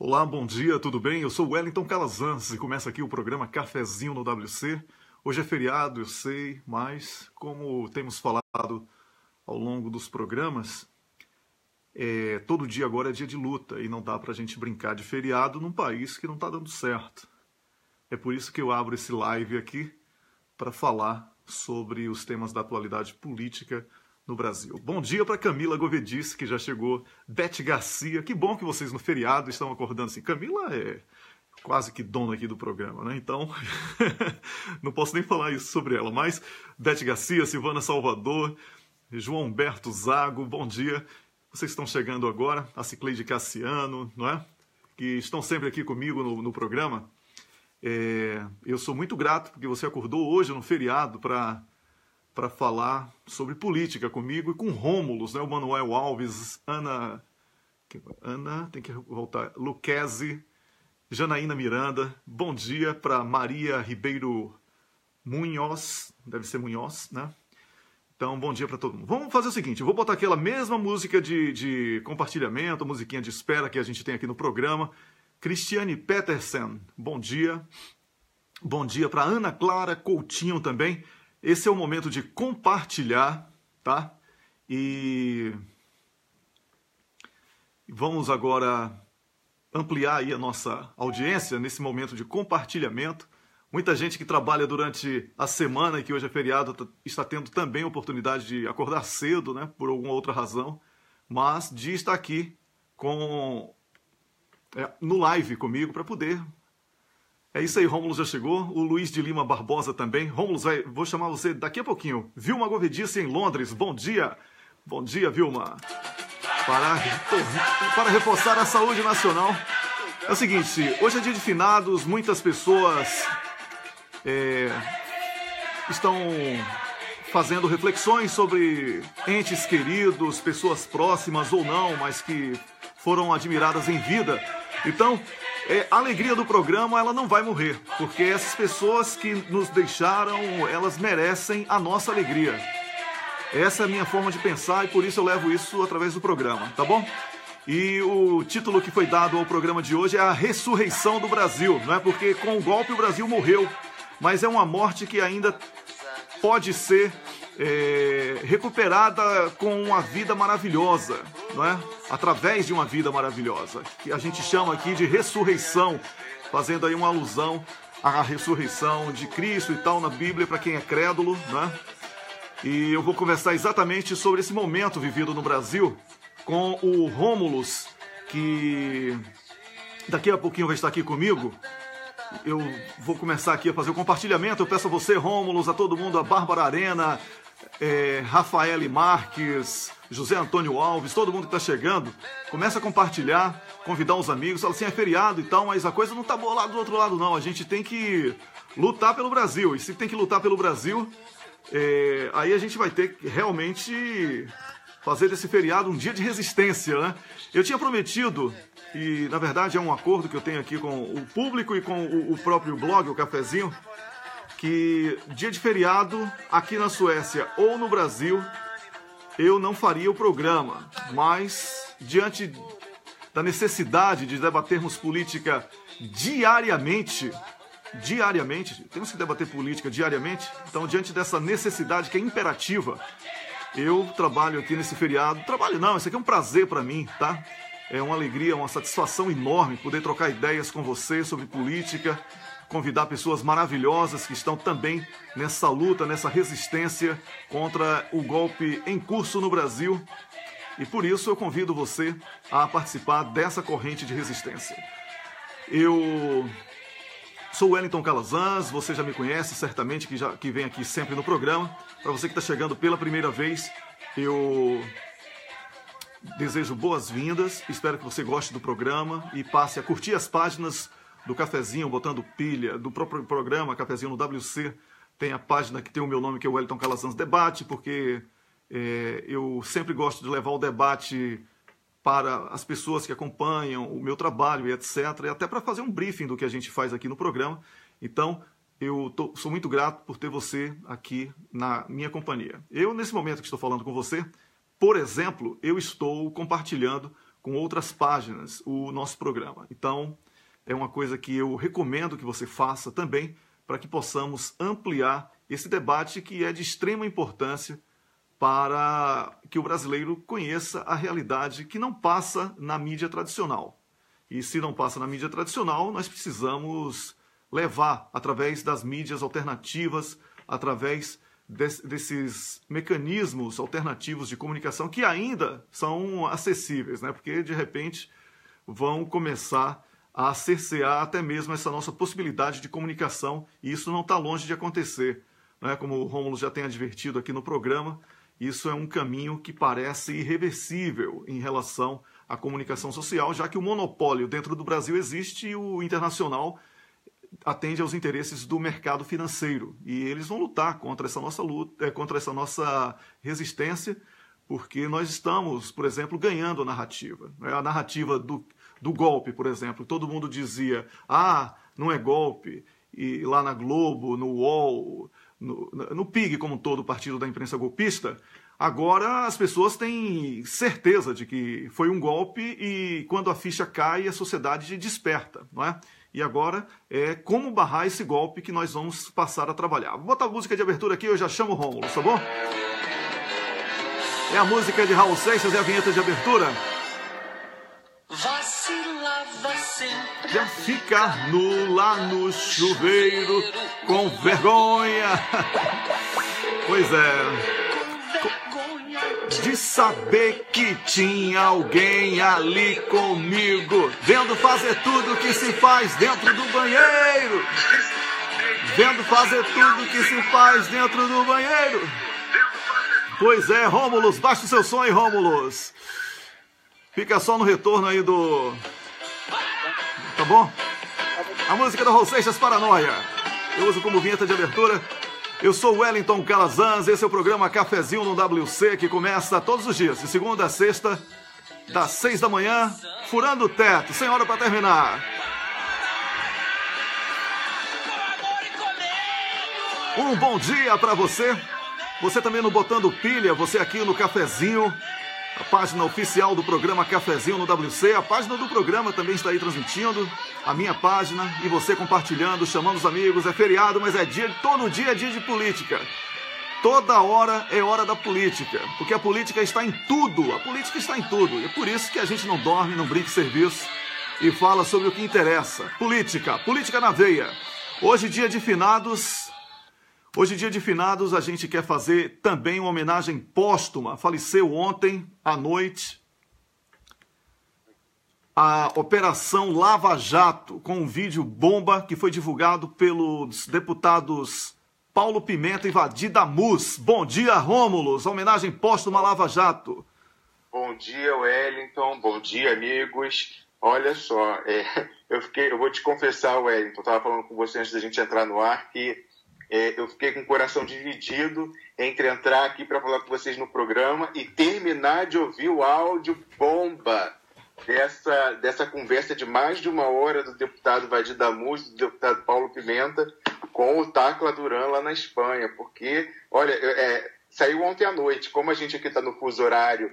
Olá, bom dia, tudo bem? Eu sou o Wellington Calazans e começa aqui o programa Cafezinho no WC. Hoje é feriado, eu sei, mas como temos falado ao longo dos programas, todo dia agora é dia de luta e não dá pra gente brincar de feriado num país que não tá dando certo. É por isso que eu abro esse live aqui para falar sobre os temas da atualidade política no Brasil. Bom dia para Camila Govedice, que já chegou. Beth Garcia, que bom que vocês no feriado estão acordando assim. Camila é quase que dona aqui do programa, né? Então, não posso nem falar isso sobre ela, mas Beth Garcia, Silvana Salvador, João Humberto Zago, bom dia. Vocês estão chegando agora, a Cicleide Cassiano, não é? Que estão sempre aqui comigo no programa. Eu sou muito grato porque você acordou hoje no feriado para falar sobre política comigo e com Rômulus, né? O Manuel Alves, Ana, tem que voltar, Luquezzi, Janaína Miranda. Bom dia para Maria Ribeiro Munhoz, deve ser Munhoz, né? Então, bom dia para todo mundo. Vamos fazer o seguinte, eu vou botar aquela mesma música de compartilhamento, musiquinha de espera que a gente tem aqui no programa. Cristiane Petersen, bom dia. Bom dia para Ana Clara Coutinho também. Esse é o momento de compartilhar, tá? E vamos agora ampliar aí a nossa audiência nesse momento de compartilhamento. Muita gente que trabalha durante a semana, que hoje é feriado, está tendo também a oportunidade de acordar cedo, né? Por alguma outra razão, mas de estar aqui no live comigo para poder... É isso aí, Rômulo já chegou, o Luiz de Lima Barbosa também. Rômulo, vou chamar você daqui a pouquinho. Vilma Govedice em Londres, bom dia. Bom dia, Vilma. Para reforçar a saúde nacional. É o seguinte, hoje é dia de finados, muitas pessoas estão fazendo reflexões sobre entes queridos, pessoas próximas ou não, mas que foram admiradas em vida. Então, a alegria do programa, ela não vai morrer, porque essas pessoas que nos deixaram, elas merecem a nossa alegria. Essa é a minha forma de pensar e por isso eu levo isso através do programa, tá bom? E o título que foi dado ao programa de hoje é a ressurreição do Brasil, não é? Porque com o golpe o Brasil morreu, mas é uma morte que ainda pode ser recuperada com uma vida maravilhosa, não é? Através de uma vida maravilhosa, que a gente chama aqui de ressurreição, fazendo aí uma alusão à ressurreição de Cristo e tal na Bíblia para quem é crédulo, né? E eu vou conversar exatamente sobre esse momento vivido no Brasil com o Rômulus, que daqui a pouquinho vai estar aqui comigo. Eu vou começar aqui a fazer o compartilhamento. Eu peço a você, Rômulus, a todo mundo, a Bárbara Arena, Rafael Marques, José Antônio Alves, todo mundo que está chegando, começa a compartilhar, convidar os amigos, fala assim, é feriado e tal, mas a coisa não está boa lá do outro lado não, a gente tem que lutar pelo Brasil, e se tem que lutar pelo Brasil, aí a gente vai ter que realmente fazer desse feriado um dia de resistência, né? Eu tinha prometido, e na verdade é um acordo que eu tenho aqui com o público e com o próprio blog, o Cafezinho, que dia de feriado, aqui na Suécia ou no Brasil, eu não faria o programa, mas diante da necessidade de debatermos política diariamente, temos que debater política diariamente, então diante dessa necessidade que é imperativa, eu trabalho aqui nesse feriado, isso aqui é um prazer para mim, tá? É uma alegria, uma satisfação enorme poder trocar ideias com você sobre política, convidar pessoas maravilhosas que estão também nessa luta, nessa resistência contra o golpe em curso no Brasil. E por isso eu convido você a participar dessa corrente de resistência. Eu sou o Wellington Calazans, você já me conhece certamente, que vem aqui sempre no programa. Para você que está chegando pela primeira vez, eu desejo boas-vindas, espero que você goste do programa e passe a curtir as páginas do Cafezinho, botando pilha, do próprio programa Cafezinho no WC, tem a página que tem o meu nome, que é o Wellington Calazans Debate, porque eu sempre gosto de levar o debate para as pessoas que acompanham o meu trabalho e etc, e até para fazer um briefing do que a gente faz aqui no programa. Então, sou muito grato por ter você aqui na minha companhia. Eu, nesse momento que estou falando com você, por exemplo, eu estou compartilhando com outras páginas o nosso programa. Então, é uma coisa que eu recomendo que você faça também, para que possamos ampliar esse debate que é de extrema importância para que o brasileiro conheça a realidade que não passa na mídia tradicional. E se não passa na mídia tradicional, nós precisamos levar através das mídias alternativas, através desses mecanismos alternativos de comunicação que ainda são acessíveis, né? Porque de repente vão começar a cercear até mesmo essa nossa possibilidade de comunicação, e isso não está longe de acontecer, né? Como o Rômulo já tem advertido aqui no programa, isso é um caminho que parece irreversível em relação à comunicação social, já que o monopólio dentro do Brasil existe e o internacional atende aos interesses do mercado financeiro. E eles vão lutar contra essa nossa luta, contra essa nossa resistência, porque nós estamos, por exemplo, ganhando a narrativa. A narrativa do golpe, por exemplo. Todo mundo dizia, não é golpe. E lá na Globo, no UOL, no PIG como todo, o partido da imprensa golpista, agora as pessoas têm certeza de que foi um golpe e quando a ficha cai, a sociedade desperta, não é? E agora é como barrar esse golpe que nós vamos passar a trabalhar. Vou botar a música de abertura aqui, eu já chamo o Rômulo, tá bom? É a música de Raul Seixas, é a vinheta de abertura. Vacilava sempre. Já fica lá no chuveiro com vergonha. Pois é. De saber que tinha alguém ali comigo, vendo fazer tudo que se faz dentro do banheiro. Vendo fazer tudo que se faz dentro do banheiro. Pois é, Rômulus, baixa o seu som aí, Rômulus. Fica só no retorno aí do... Tá bom? A música da Raul Seixas, Paranoia. Eu uso como vinheta de abertura. Eu sou o Wellington Calazans, esse é o programa Cafezinho no WC, que começa todos os dias, de segunda a sexta, das 6 da manhã, furando o teto, sem hora para terminar. Um bom dia para você. Você também no Botando Pilha, você aqui no Cafezinho, a página oficial do programa Cafezinho no WC. A página do programa também está aí transmitindo, a minha página, e você compartilhando, chamando os amigos. É feriado, mas todo dia é dia de política. Toda hora é hora da política, porque a política está em tudo. A política está em tudo. E é por isso que a gente não dorme, não brinca em serviço e fala sobre o que interessa. Política na veia. Hoje, dia de finados. Hoje, dia de finados, a gente quer fazer também uma homenagem póstuma. Faleceu ontem à noite a Operação Lava Jato, com um vídeo bomba que foi divulgado pelos deputados Paulo Pimenta e Vadir Damus. Bom dia, Rômulus. Homenagem póstuma à Lava Jato. Bom dia, Wellington. Bom dia, amigos. Olha só, eu vou te confessar, Wellington, eu estava falando com você antes da gente entrar no ar, que eu fiquei com o coração dividido entre entrar aqui para falar com vocês no programa e terminar de ouvir o áudio bomba dessa conversa de mais de uma hora do deputado Vadir Damus e do deputado Paulo Pimenta com o Tacla Duran lá na Espanha. Porque, olha, saiu ontem à noite, como a gente aqui está no fuso horário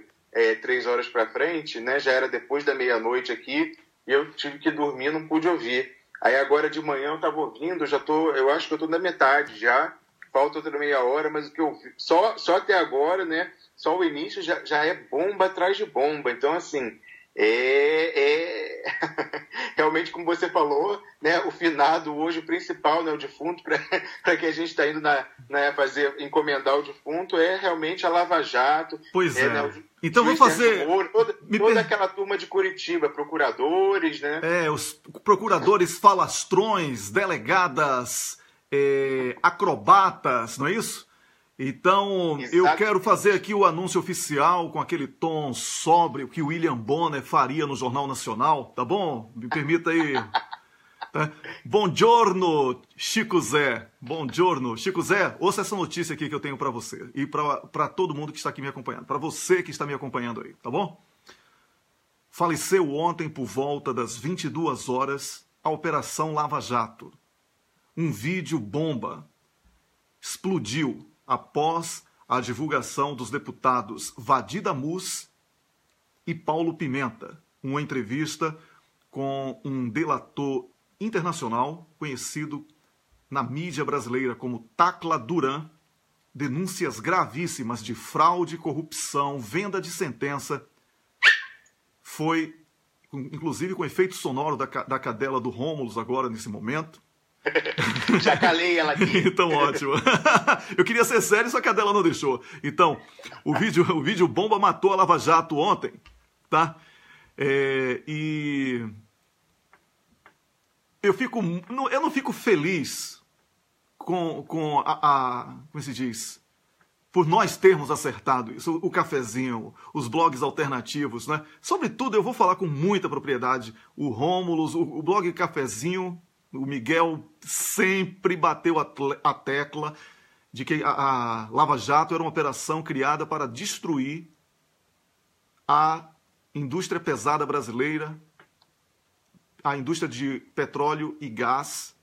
3 horas para frente, né, já era depois da meia-noite aqui, e eu tive que dormir, não pude ouvir. Aí agora de manhã eu estava ouvindo, eu acho que eu estou na metade já, falta outra meia hora, mas o que eu vi, só até agora, né, só o início já é bomba atrás de bomba. Então, assim, realmente, como você falou, né, o finado hoje, o principal, né, o defunto, para que a gente está indo encomendar o defunto, é realmente a Lava Jato. Pois é. Né, então vou fazer... Toda aquela turma de Curitiba, procuradores, né? Os procuradores falastrões, delegadas, acrobatas, não é isso? Então, Exato. Eu quero fazer aqui o anúncio oficial com aquele tom sóbrio que o William Bonner faria no Jornal Nacional, tá bom? Me permita aí. Tá? Buongiorno, Chico Zé. Buongiorno, Chico Zé. Ouça essa notícia aqui que eu tenho para você e para todo mundo que está aqui me acompanhando. Para você que está me acompanhando aí, tá bom? Faleceu ontem por volta das 22 horas a Operação Lava Jato. Um vídeo bomba explodiu após a divulgação dos deputados Vadir Damus e Paulo Pimenta, uma entrevista com um delator internacional conhecido na mídia brasileira como Tacla Duran, denúncias gravíssimas de fraude, corrupção, venda de sentença. Foi, inclusive, com efeito sonoro da cadela do Rômulus agora, nesse momento. Já calei ela aqui. Então, ótimo. Eu queria ser sério, só que a cadela não deixou. Então, o vídeo bomba matou a Lava Jato ontem, tá? E eu não fico feliz com como se diz, por nós termos acertado isso, o cafezinho, os blogs alternativos, né? Sobretudo, eu vou falar com muita propriedade, o Rômulus, o blog Cafezinho, o Miguel sempre bateu a tecla de que a Lava Jato era uma operação criada para destruir a indústria pesada brasileira, a indústria de petróleo e gás,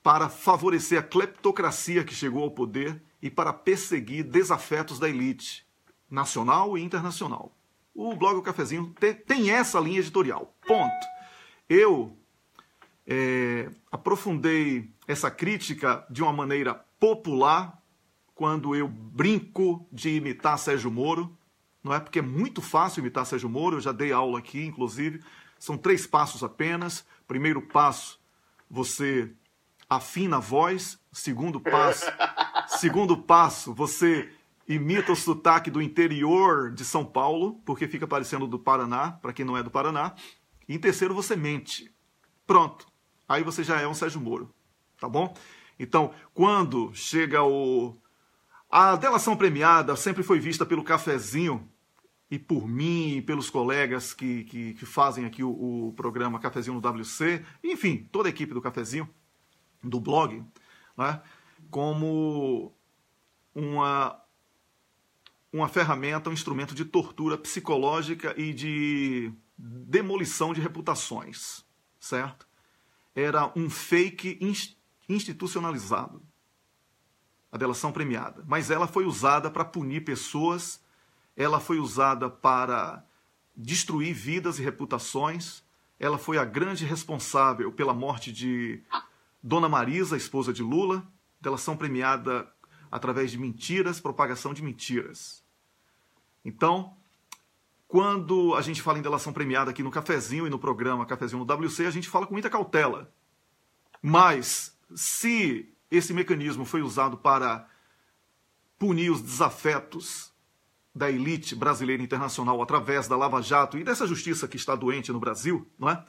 para favorecer a cleptocracia que chegou ao poder e para perseguir desafetos da elite nacional e internacional. O blog O Cafezinho tem essa linha editorial. Ponto. Eu aprofundei essa crítica de uma maneira popular quando eu brinco de imitar Sérgio Moro, não é? Porque é muito fácil imitar Sérgio Moro, eu já dei aula aqui, inclusive. São 3 passos apenas. Primeiro passo, você afina a voz. Segundo passo, você imita o sotaque do interior de São Paulo, porque fica parecendo do Paraná, para quem não é do Paraná. E em terceiro, você mente. Pronto. Aí você já é um Sérgio Moro, tá bom? Então, quando chega a delação premiada, sempre foi vista pelo Cafezinho, e por mim, e pelos colegas que fazem aqui o programa Cafezinho no WC, enfim, toda a equipe do Cafezinho, do blog, né, como uma ferramenta, um instrumento de tortura psicológica e de demolição de reputações, certo? Era um fake institucionalizado, a delação premiada. Mas ela foi usada para punir pessoas, ela foi usada para destruir vidas e reputações, ela foi a grande responsável pela morte de Dona Marisa, esposa de Lula, delação premiada através de mentiras, propagação de mentiras. Então, quando a gente fala em delação premiada aqui no Cafezinho e no programa Cafezinho no WC, a gente fala com muita cautela. Mas, se esse mecanismo foi usado para punir os desafetos da elite brasileira e internacional através da Lava Jato e dessa justiça que está doente no Brasil, não é?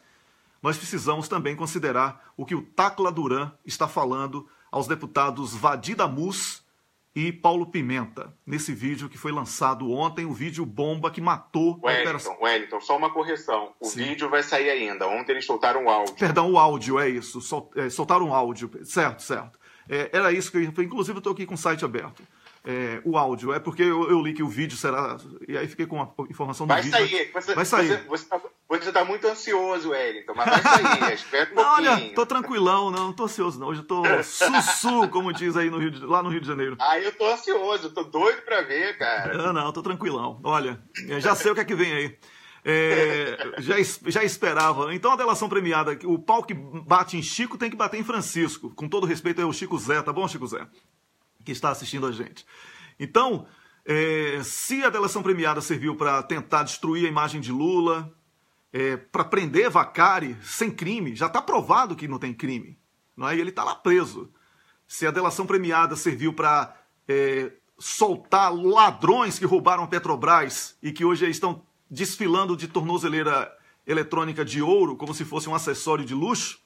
Nós precisamos também considerar o que o Tacla Duran está falando aos deputados Vadir Damus e Paulo Pimenta, nesse vídeo que foi lançado ontem, o vídeo bomba que matou a operação. Wellington, só uma correção. O vídeo vai sair ainda. Ontem eles soltaram o áudio. Perdão, o áudio, é isso. Soltaram o áudio. Certo. Era isso que eu... Inclusive, eu estou aqui com o site aberto. O áudio. É porque eu li que o vídeo será... E aí fiquei com a informação do vídeo. Vai sair. Você está muito ansioso, Wellington, mas vai sair. Espera um pouquinho. Olha, tô tranquilão, não tô ansioso não. Hoje eu tô sussu, como diz aí lá no Rio de Janeiro. Eu tô ansioso, tô doido pra ver, cara. Não, tô tranquilão. Olha, já sei o que é que vem aí. Já esperava. Então a delação premiada, o pau que bate em Chico tem que bater em Francisco. Com todo respeito ao Chico Zé, tá bom, Chico Zé? Que está assistindo a gente. Então, se a delação premiada serviu para tentar destruir a imagem de Lula, para prender Vacari sem crime, já está provado que não tem crime, não é? E ele está lá preso. Se a delação premiada serviu para soltar ladrões que roubaram a Petrobras e que hoje estão desfilando de tornozeleira eletrônica de ouro como se fosse um acessório de luxo,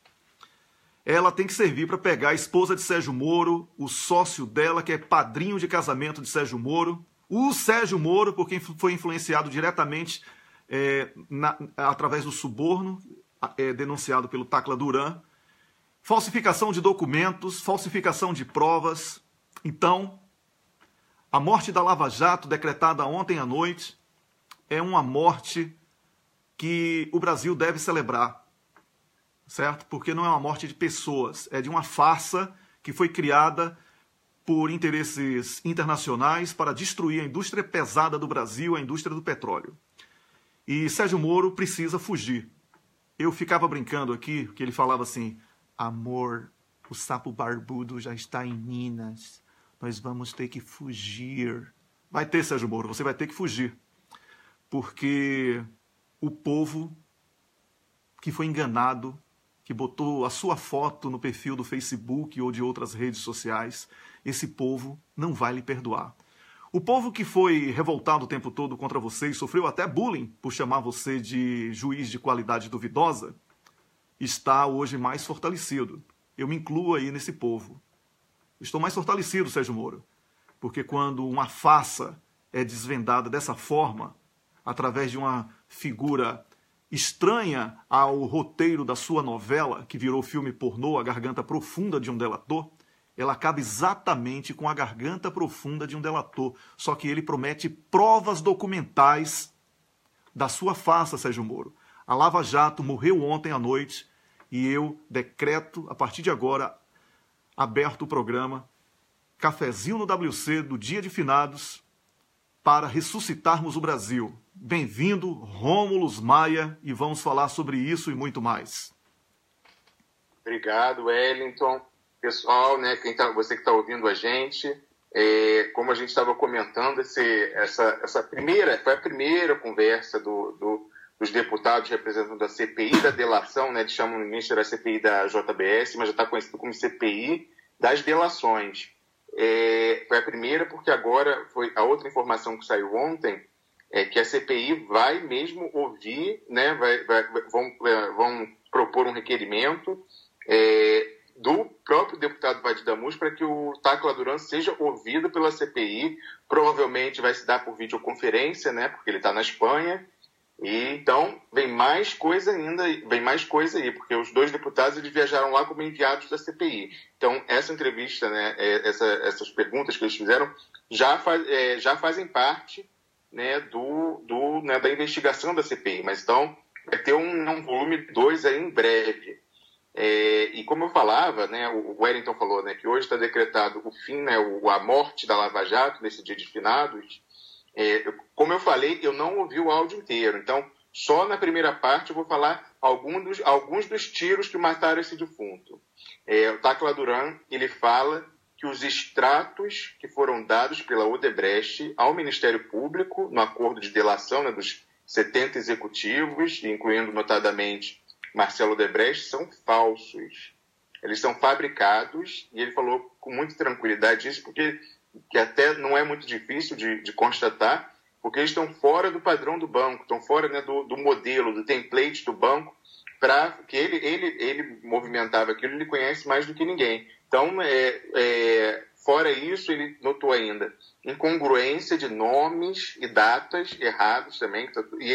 ela tem que servir para pegar a esposa de Sérgio Moro, o sócio dela, que é padrinho de casamento de Sérgio Moro, o Sérgio Moro, porque foi influenciado diretamente através do suborno denunciado pelo Tacla Duran, falsificação de documentos, falsificação de provas. Então, a morte da Lava Jato, decretada ontem à noite, é uma morte que o Brasil deve celebrar. Certo? Porque não é uma morte de pessoas, é de uma farsa que foi criada por interesses internacionais para destruir a indústria pesada do Brasil, a indústria do petróleo. E Sérgio Moro precisa fugir. Eu ficava brincando aqui, que ele falava assim, amor, o sapo barbudo já está em Minas, nós vamos ter que fugir. Vai ter, Sérgio Moro, você vai ter que fugir. Porque o povo que foi enganado, que botou a sua foto no perfil do Facebook ou de outras redes sociais, esse povo não vai lhe perdoar. O povo que foi revoltado o tempo todo contra você e sofreu até bullying por chamar você de juiz de qualidade duvidosa, está hoje mais fortalecido. Eu me incluo aí nesse povo. Estou mais fortalecido, Sérgio Moro, porque quando uma farsa é desvendada dessa forma, através de uma figura estranha ao roteiro da sua novela, que virou filme pornô, A Garganta Profunda de um Delator, ela acaba exatamente com a garganta profunda de um delator, só que ele promete provas documentais da sua farsa, Sérgio Moro. A Lava Jato morreu ontem à noite e eu decreto, a partir de agora, aberto o programa Cafezinho no WC do Dia de Finados para ressuscitarmos o Brasil. Bem-vindo, Rômulus Maia, e vamos falar sobre isso e muito mais. Obrigado, Wellington. Pessoal, né, você que está ouvindo a gente, como a gente estava comentando, essa foi a primeira conversa dos deputados representando a CPI da delação, né, eles chamam no início da CPI da JBS, mas já está conhecido como CPI das delações. Foi a primeira porque agora foi a outra informação que saiu ontem, é que a CPI vai mesmo ouvir, né, vão propor um requerimento do próprio deputado Vadir Damus para que o Tacla Duran seja ouvido pela CPI. Provavelmente vai se dar por videoconferência, né, porque ele está na Espanha. E então vem mais coisa ainda, aí, porque os dois deputados eles viajaram lá como enviados da CPI. Então essa entrevista, né, essas perguntas que eles fizeram já fazem parte, né, da investigação da CPI. Mas então vai ter um volume 2 aí em breve. E como eu falava, né, o Wellington falou, né, que hoje está decretado o fim, né, a morte da Lava Jato nesse dia de finados. Como eu falei, eu não ouvi o áudio inteiro, então só na primeira parte eu vou falar alguns dos tiros que mataram esse defunto. O Tacla Duran, ele fala que os extratos que foram dados pela Odebrecht ao Ministério Público no acordo de delação, né, dos 70 executivos, incluindo notadamente Marcelo Odebrecht, são falsos. Eles são fabricados, e ele falou com muita tranquilidade isso, porque que até não é muito difícil de constatar, porque eles estão fora do padrão do banco, estão fora, né, do modelo, do template do banco, para que ele movimentava aquilo, ele conhece mais do que ninguém. Então, fora isso, ele notou ainda incongruência de nomes e datas errados também. E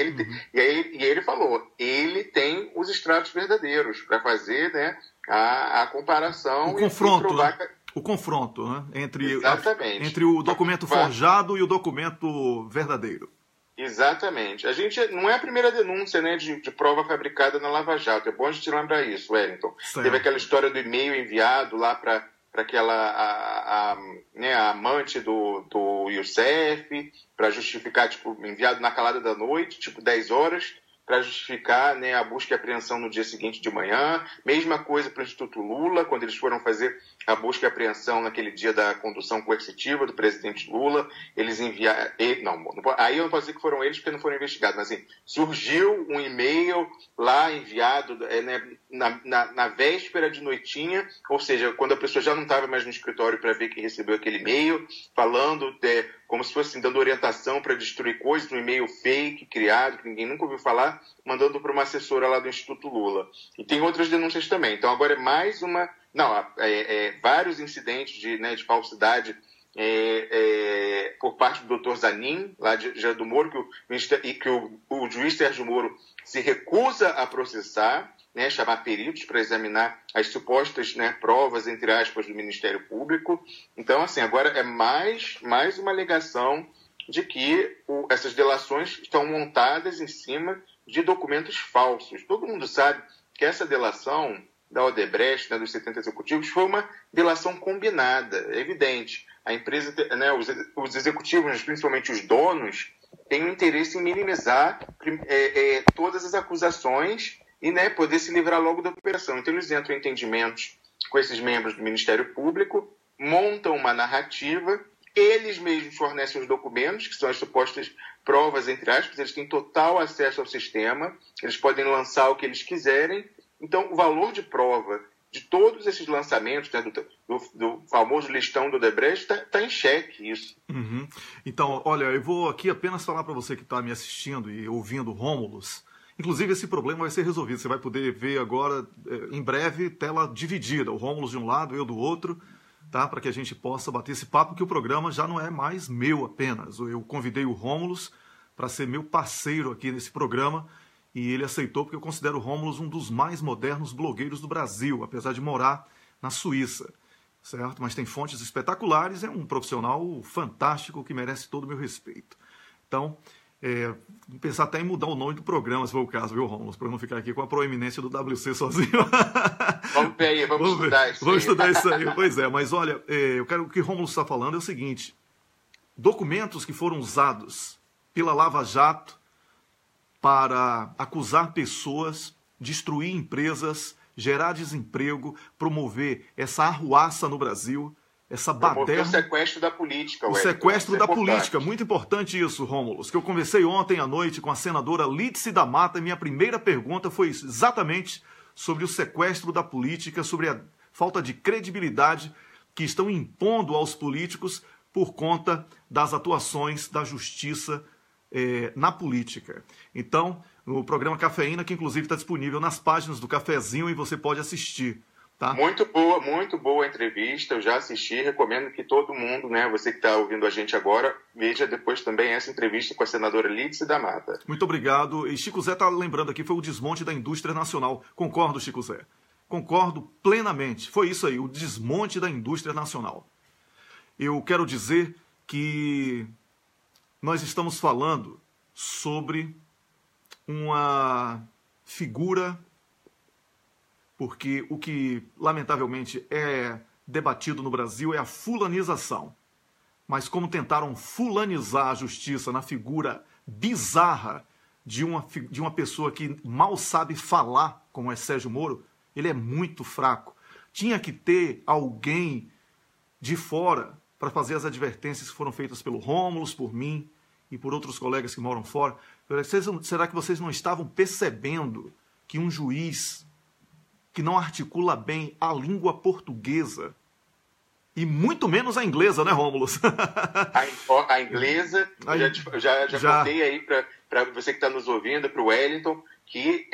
ele falou, ele tem os extratos verdadeiros para fazer, né, a comparação. O confronto, e provar que... O confronto, né, entre o documento forjado e o documento verdadeiro. Exatamente. A gente não é a primeira denúncia, né, de prova fabricada na Lava Jato. É bom a gente lembrar isso, Wellington. Certo. Teve aquela história do e-mail enviado lá para aquela a amante do Youssef, para justificar, enviado na calada da noite, 10 horas, para justificar, né, a busca e apreensão no dia seguinte de manhã. Mesma coisa para o Instituto Lula, quando eles foram fazer a busca e apreensão naquele dia da condução coercitiva do presidente Lula. Eles enviaram... aí eu não posso dizer que foram eles porque não foram investigados, mas assim, surgiu um e-mail lá enviado, né, na véspera de noitinha, ou seja, quando a pessoa já não estava mais no escritório para ver que recebeu aquele e-mail, falando, como se fosse dando orientação para destruir coisas, um e-mail fake, criado, que ninguém nunca ouviu falar, mandando para uma assessora lá do Instituto Lula. E tem outras denúncias também. Então agora é mais uma... vários incidentes de falsidade por parte do Dr. Zanin, lá de Geraldo Moro, que o juiz Sérgio Moro se recusa a processar, né, chamar peritos para examinar as supostas, né, provas, entre aspas, do Ministério Público. Então, assim, agora é mais uma alegação de que essas delações estão montadas em cima de documentos falsos. Todo mundo sabe que essa delação da Odebrecht, né, dos 70 executivos, foi uma delação combinada, é evidente. A empresa, né, os executivos, principalmente os donos, têm um interesse em minimizar todas as acusações e, né, poder se livrar logo da operação. Então, eles entram em entendimentos com esses membros do Ministério Público, montam uma narrativa, eles mesmos fornecem os documentos, que são as supostas provas, entre aspas, eles têm total acesso ao sistema, eles podem lançar o que eles quiserem. Então, o valor de prova de todos esses lançamentos, né, do famoso listão do Odebrecht, está em xeque isso. Uhum. Então, olha, eu vou aqui apenas falar para você que está me assistindo e ouvindo Rômulus. Inclusive, esse problema vai ser resolvido. Você vai poder ver agora, em breve, tela dividida. O Rômulus de um lado, eu do outro, tá? Para que a gente possa bater esse papo, que o programa já não é mais meu apenas. Eu convidei o Rômulus para ser meu parceiro aqui nesse programa, e ele aceitou porque eu considero o Rômulus um dos mais modernos blogueiros do Brasil, apesar de morar na Suíça, certo? Mas tem fontes espetaculares, é um profissional fantástico que merece todo o meu respeito. Então, vou pensar até em mudar o nome do programa, se for o caso, viu, Rômulus? Para eu não ficar aqui com a proeminência do WC sozinho. Vamos ver aí, vamos estudar isso aí. Vamos estudar isso aí, pois é. Mas olha, o que o Rômulus está falando é o seguinte: documentos que foram usados pela Lava Jato para acusar pessoas, destruir empresas, gerar desemprego, promover essa arruaça no Brasil, essa baderna. O sequestro da política. O sequestro da política, muito importante isso, Rômulus, que eu conversei ontem à noite com a senadora Lídice da Mata, e minha primeira pergunta foi exatamente sobre o sequestro da política, sobre a falta de credibilidade que estão impondo aos políticos por conta das atuações da justiça na política. Então, no programa Cafeína, que inclusive está disponível nas páginas do Cafezinho e você pode assistir. Tá? Muito boa a entrevista, eu já assisti, recomendo que todo mundo, né, você que está ouvindo a gente agora, veja depois também essa entrevista com a senadora Lídice da Mata. Muito obrigado. E Chico Zé está lembrando aqui, foi o desmonte da indústria nacional. Concordo, Chico Zé. Concordo plenamente. Foi isso aí, o desmonte da indústria nacional. Eu quero dizer que nós estamos falando sobre uma figura, porque o que, lamentavelmente, é debatido no Brasil é a fulanização. Mas como tentaram fulanizar a justiça na figura bizarra de uma pessoa que mal sabe falar, como é Sérgio Moro, ele é muito fraco. Tinha que ter alguém de fora para fazer as advertências que foram feitas pelo Rômulus, por mim e por outros colegas que moram fora. Será que vocês não estavam percebendo que um juiz que não articula bem a língua portuguesa, e muito menos a inglesa, né, Rômulus? A inglesa, já contei aí para você que está nos ouvindo, para o Wellington, que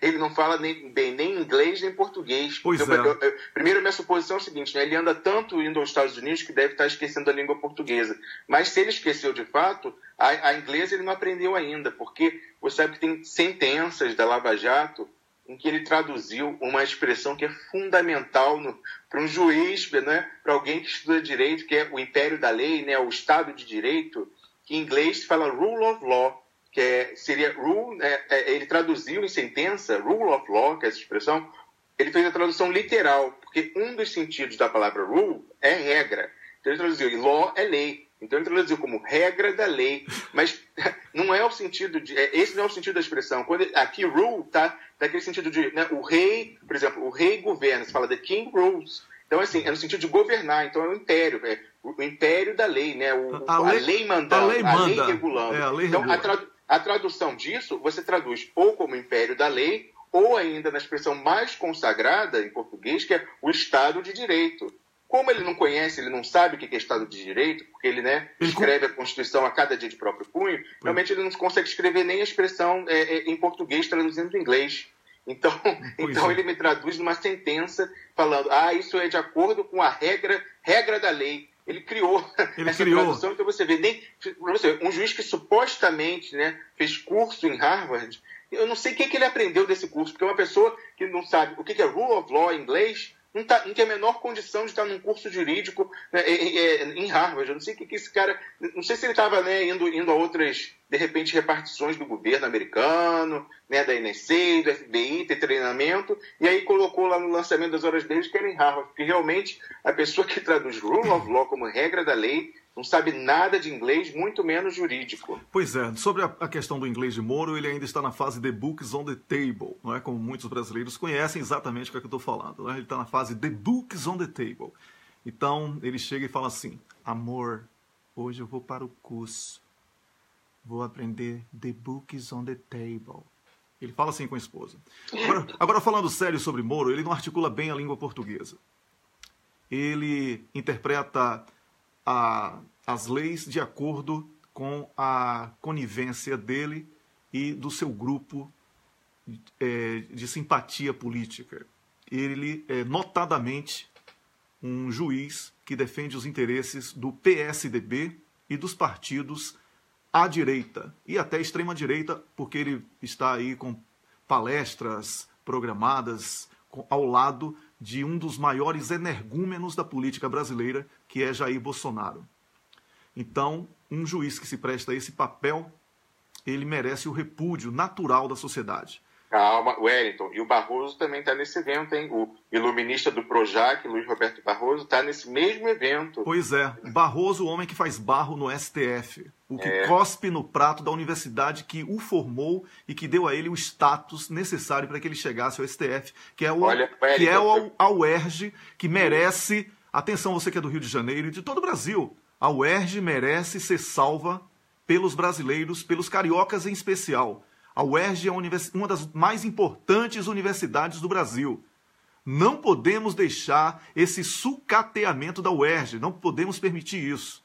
ele não fala nem inglês nem português. Pois então, é. Primeiro, minha suposição é o seguinte, né, ele anda tanto indo aos Estados Unidos que deve estar esquecendo a língua portuguesa. Mas se ele esqueceu de fato, a inglesa ele não aprendeu ainda, porque você sabe que tem sentenças da Lava Jato em que ele traduziu uma expressão que é fundamental para um juiz, né, para alguém que estuda direito, que é o império da lei, né, o Estado de Direito, que em inglês se fala rule of law, que seria rule, ele traduziu em sentença, rule of law, que é essa expressão, ele fez a tradução literal, porque um dos sentidos da palavra rule é regra. Então ele traduziu, e law é lei. Então ele traduziu como regra da lei, mas não é o sentido esse não é o sentido da expressão. Aqui rule está naquele sentido de, né, o rei, por exemplo, o rei governa, se fala the king rules. Então assim, é no sentido de governar, então é o império, o império da lei, né, a lei mandando, a lei regulando. A lei então a tradução disso, você traduz ou como império da lei, ou ainda na expressão mais consagrada em português, que é o Estado de Direito. Como ele não conhece, ele não sabe o que é Estado de Direito, porque ele, né, escreve a Constituição a cada dia de próprio punho, realmente ele não consegue escrever nem a expressão em português traduzindo do inglês. Então ele me traduz numa sentença falando, isso é de acordo com a regra da lei. Ele criou essa tradução, então você vê, um juiz que supostamente, né, fez curso em Harvard, eu não sei o que ele aprendeu desse curso, porque uma pessoa que não sabe o que é rule of law em inglês, não tem a menor condição de estar num curso jurídico, né, em Harvard. Eu não sei o que esse cara... Não sei se ele estava, né, indo a outras, de repente, repartições do governo americano, né, da NSA, do FBI, ter treinamento, e aí colocou lá no lançamento das horas deles que era em Harvard. Porque realmente a pessoa que traduz rule of law como regra da lei não sabe nada de inglês, muito menos jurídico. Pois é, sobre a questão do inglês de Moro, ele ainda está na fase The Books on the Table, não é? Como muitos brasileiros conhecem exatamente o que é que eu estou falando, não é? Ele está na fase The Books on the Table. Então, ele chega e fala assim: amor, hoje eu vou para o curso, vou aprender The Books on the Table. Ele fala assim com a esposa. Agora, falando sério sobre Moro, ele não articula bem a língua portuguesa. Ele interpreta as leis de acordo com a conivência dele e do seu grupo de simpatia política. Ele é notadamente um juiz que defende os interesses do PSDB e dos partidos à direita e até extrema-direita, porque ele está aí com palestras programadas ao lado de um dos maiores energúmenos da política brasileira, que é Jair Bolsonaro. Então, um juiz que se presta a esse papel, ele merece o repúdio natural da sociedade. Calma, Wellington. E o Barroso também está nesse evento, hein? O iluminista do Projac, Luiz Roberto Barroso, está nesse mesmo evento. Pois é. Barroso, o homem que faz barro no STF. O que cospe no prato da universidade que o formou e que deu a ele o status necessário para que ele chegasse ao STF, que é a UERJ, que merece... Atenção, você que é do Rio de Janeiro e de todo o Brasil. A UERJ merece ser salva pelos brasileiros, pelos cariocas em especial. A UERJ é uma das mais importantes universidades do Brasil. Não podemos deixar esse sucateamento da UERJ. Não podemos permitir isso.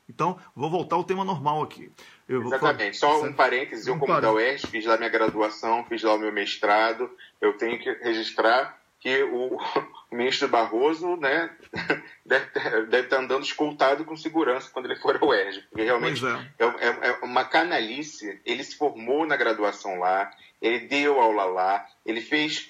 Então, vou voltar ao tema normal aqui. Exatamente. Só um parênteses. Eu, como da UERJ, fiz lá minha graduação, fiz lá o meu mestrado. Eu tenho que registrar que o ministro Barroso, né, deve estar andando escoltado com segurança quando ele for ao UERJ, porque realmente é uma canalice. Ele se formou na graduação lá, ele deu aula lá, ele fez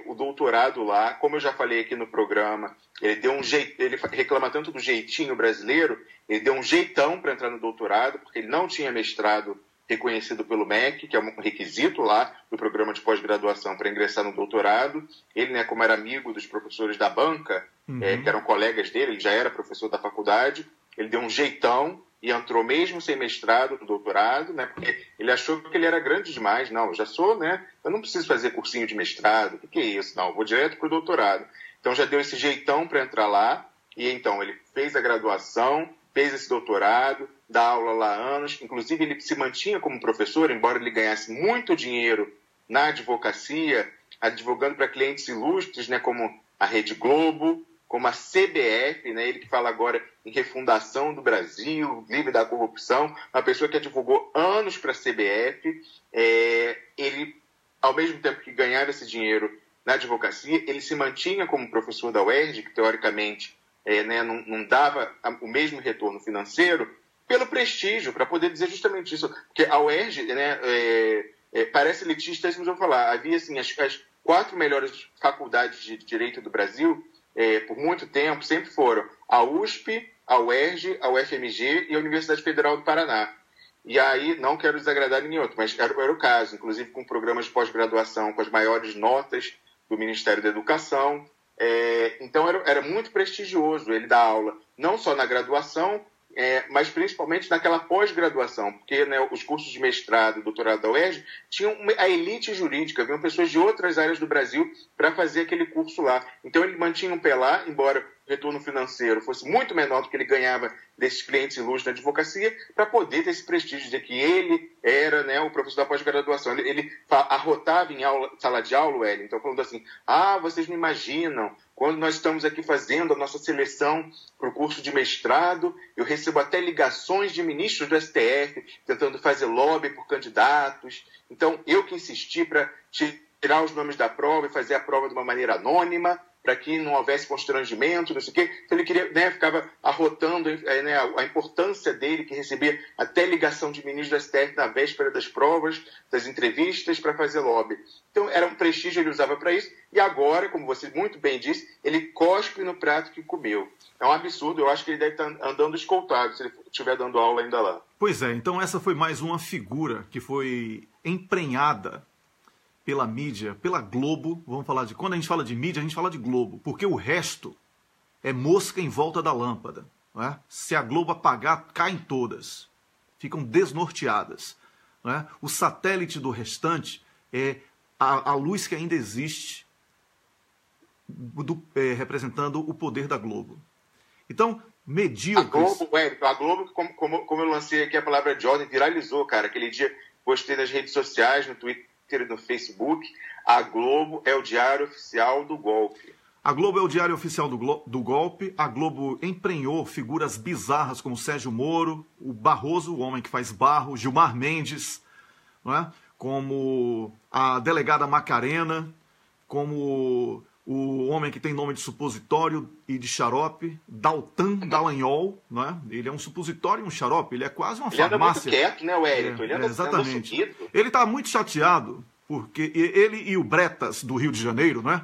o doutorado lá, como eu já falei aqui no programa, ele deu um jeito, ele reclama tanto do jeitinho brasileiro, ele deu um jeitão para entrar no doutorado, porque ele não tinha mestrado reconhecido pelo MEC, que é um requisito lá do programa de pós-graduação para ingressar no doutorado. Ele, né, como era amigo dos professores da banca, que eram colegas dele, ele já era professor da faculdade, ele deu um jeitão e entrou mesmo sem mestrado no doutorado, né, porque ele achou que ele era grande demais. Não, eu já sou, né, eu não preciso fazer cursinho de mestrado, o que é isso? Não, eu vou direto para o doutorado. Então já deu esse jeitão para entrar lá, e então ele fez a graduação, fez esse doutorado, dá aula lá há anos, inclusive ele se mantinha como professor, embora ele ganhasse muito dinheiro na advocacia, advogando para clientes ilustres, né, como a Rede Globo, como a CBF, né, ele que fala agora em refundação do Brasil, livre da corrupção, uma pessoa que advogou anos para a CBF. Ele, ao mesmo tempo que ganhava esse dinheiro na advocacia, ele se mantinha como professor da UERJ, que teoricamente não dava o mesmo retorno financeiro, pelo prestígio, para poder dizer justamente isso. Porque a UERJ, né, parece elitista, mas eu vou falar, havia assim, as 4 melhores faculdades de direito do Brasil, por muito tempo, sempre foram a USP, a UERJ, a UFMG e a Universidade Federal do Paraná. E aí, não quero desagradar ninguém outro, mas era o caso, inclusive com programas de pós-graduação com as maiores notas do Ministério da Educação. Então era muito prestigioso ele dar aula, não só na graduação, mas principalmente naquela pós-graduação, porque, né, os cursos de mestrado e doutorado da UERJ tinham a elite jurídica, vinham pessoas de outras áreas do Brasil para fazer aquele curso lá. Então ele mantinha um pé lá, embora o retorno financeiro fosse muito menor do que ele ganhava desses clientes ilustres na advocacia, para poder ter esse prestígio de que ele era, né, o professor da pós-graduação. Ele arrotava em sala de aula, Wellington, falando assim: vocês não imaginam, quando nós estamos aqui fazendo a nossa seleção para o curso de mestrado, eu recebo até ligações de ministros do STF tentando fazer lobby por candidatos. Então, eu que insisti para tirar os nomes da prova e fazer a prova de uma maneira anônima, para que não houvesse constrangimento, não sei o quê. Então ele queria, né, ficava arrotando, né, a importância dele, que recebia até ligação de ministro do STF na véspera das provas, das entrevistas, para fazer lobby. Então era um prestígio, ele usava para isso. E agora, como você muito bem disse, ele cospe no prato que comeu. É um absurdo, eu acho que ele deve estar andando escoltado, se ele estiver dando aula ainda lá. Pois é, então essa foi mais uma figura que foi emprenhada pela mídia, pela Globo. Vamos falar de... Quando a gente fala de mídia, a gente fala de Globo, porque o resto é mosca em volta da lâmpada. não é? Se a Globo apagar, caem todas. Ficam desnorteadas. Não é? O satélite do restante é a luz que ainda existe representando o poder da Globo. Então, medíocres... A Globo, como eu lancei aqui a palavra de ordem, viralizou, cara. Aquele dia postei nas redes sociais, no Twitter e no Facebook, a Globo é o diário oficial do golpe. A Globo é o diário oficial do golpe. A Globo emprenhou figuras bizarras como Sérgio Moro, o Barroso, o homem que faz barro, Gilmar Mendes, não é? Como a delegada Macarena, como o homem que tem nome de supositório e de xarope, Daltan Dallagnol, não é? Ele é um supositório e um xarope, ele é quase uma farmácia. Ele anda muito quieto, né, Wellington? Ele anda exatamente. Ele está muito chateado, porque ele e o Bretas, do Rio de Janeiro, não é?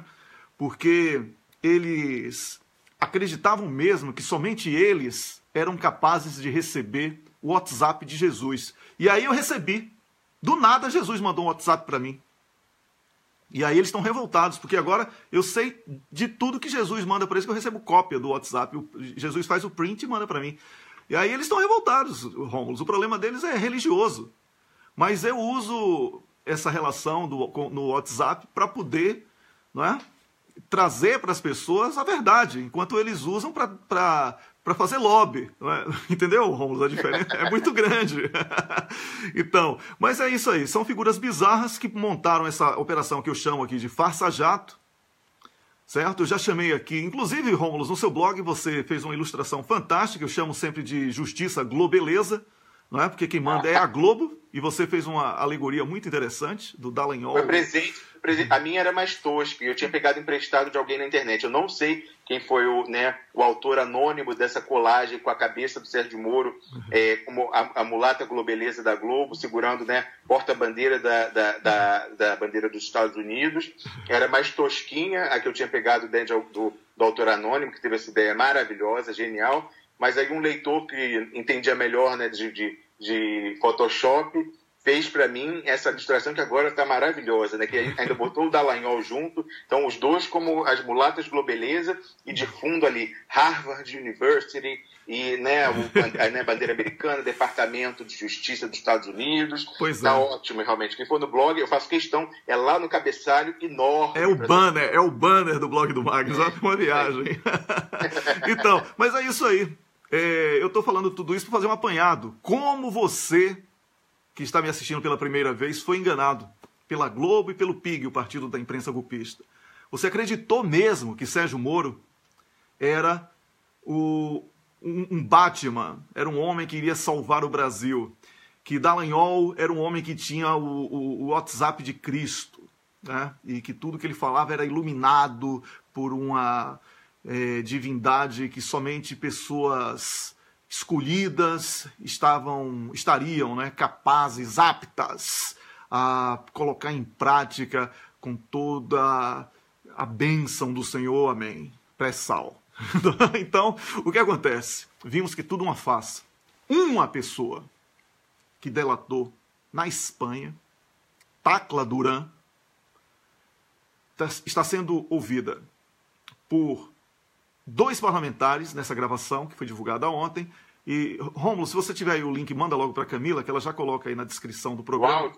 Porque eles acreditavam mesmo que somente eles eram capazes de receber o WhatsApp de Jesus. E aí eu recebi. Do nada, Jesus mandou um WhatsApp para mim. E aí eles estão revoltados, porque agora eu sei de tudo que Jesus manda para eles, que eu recebo cópia do WhatsApp. Jesus faz o print e manda para mim. E aí eles estão revoltados, Rômulo. O problema deles é religioso. Mas eu uso essa relação no WhatsApp para poder, não é, trazer para as pessoas a verdade, enquanto eles usam para fazer lobby. Não é? Entendeu, Rômulo? A diferença é muito grande. Então, mas é isso aí. São figuras bizarras que montaram essa operação que eu chamo aqui de farsa-jato. Certo? Eu já chamei aqui, inclusive, Rômulo, no seu blog você fez uma ilustração fantástica, eu chamo sempre de Justiça Globeleza, não é? Porque quem manda é a Globo, e você fez uma alegoria muito interessante do Dallagnol. Foi presente. A minha era mais tosca, eu tinha pegado emprestado de alguém na internet. Eu não sei quem foi o autor anônimo dessa colagem com a cabeça do Sérgio Moro, como a mulata globeleza da Globo, segurando, né, porta-bandeira da bandeira dos Estados Unidos. Era mais tosquinha a que eu tinha pegado dentro do autor anônimo, que teve essa ideia maravilhosa, genial. Mas aí um leitor que entendia melhor, né, de Photoshop fez para mim essa ilustração que agora está maravilhosa, né? Que ainda botou o Dallagnol junto. Então, os dois como as mulatas globeleza e de fundo ali, Harvard University e, né, a bandeira americana, Departamento de Justiça dos Estados Unidos. Pois tá ótimo, realmente. Quem for no blog, eu faço questão, é lá no cabeçalho enorme. É o banner do blog do Magnus, olha uma viagem. Então, mas é isso aí. Eu estou falando tudo isso para fazer um apanhado. Como você, que está me assistindo pela primeira vez, foi enganado pela Globo e pelo PIG, o partido da imprensa golpista. Você acreditou mesmo que Sérgio Moro era um Batman, era um homem que iria salvar o Brasil, que Dallagnol era um homem que tinha o WhatsApp de Cristo, né? E que tudo que ele falava era iluminado por uma divindade que somente pessoas escolhidas estariam, né, capazes, aptas a colocar em prática com toda a bênção do Senhor, amém, pré-sal. Então, o que acontece? Vimos que tudo uma farsa. Uma pessoa que delatou na Espanha, Tacla Duran, está sendo ouvida por 2 parlamentares nessa gravação, que foi divulgada ontem. E, Rômulo, se você tiver aí o link, manda logo para a Camila, que ela já coloca aí na descrição do programa.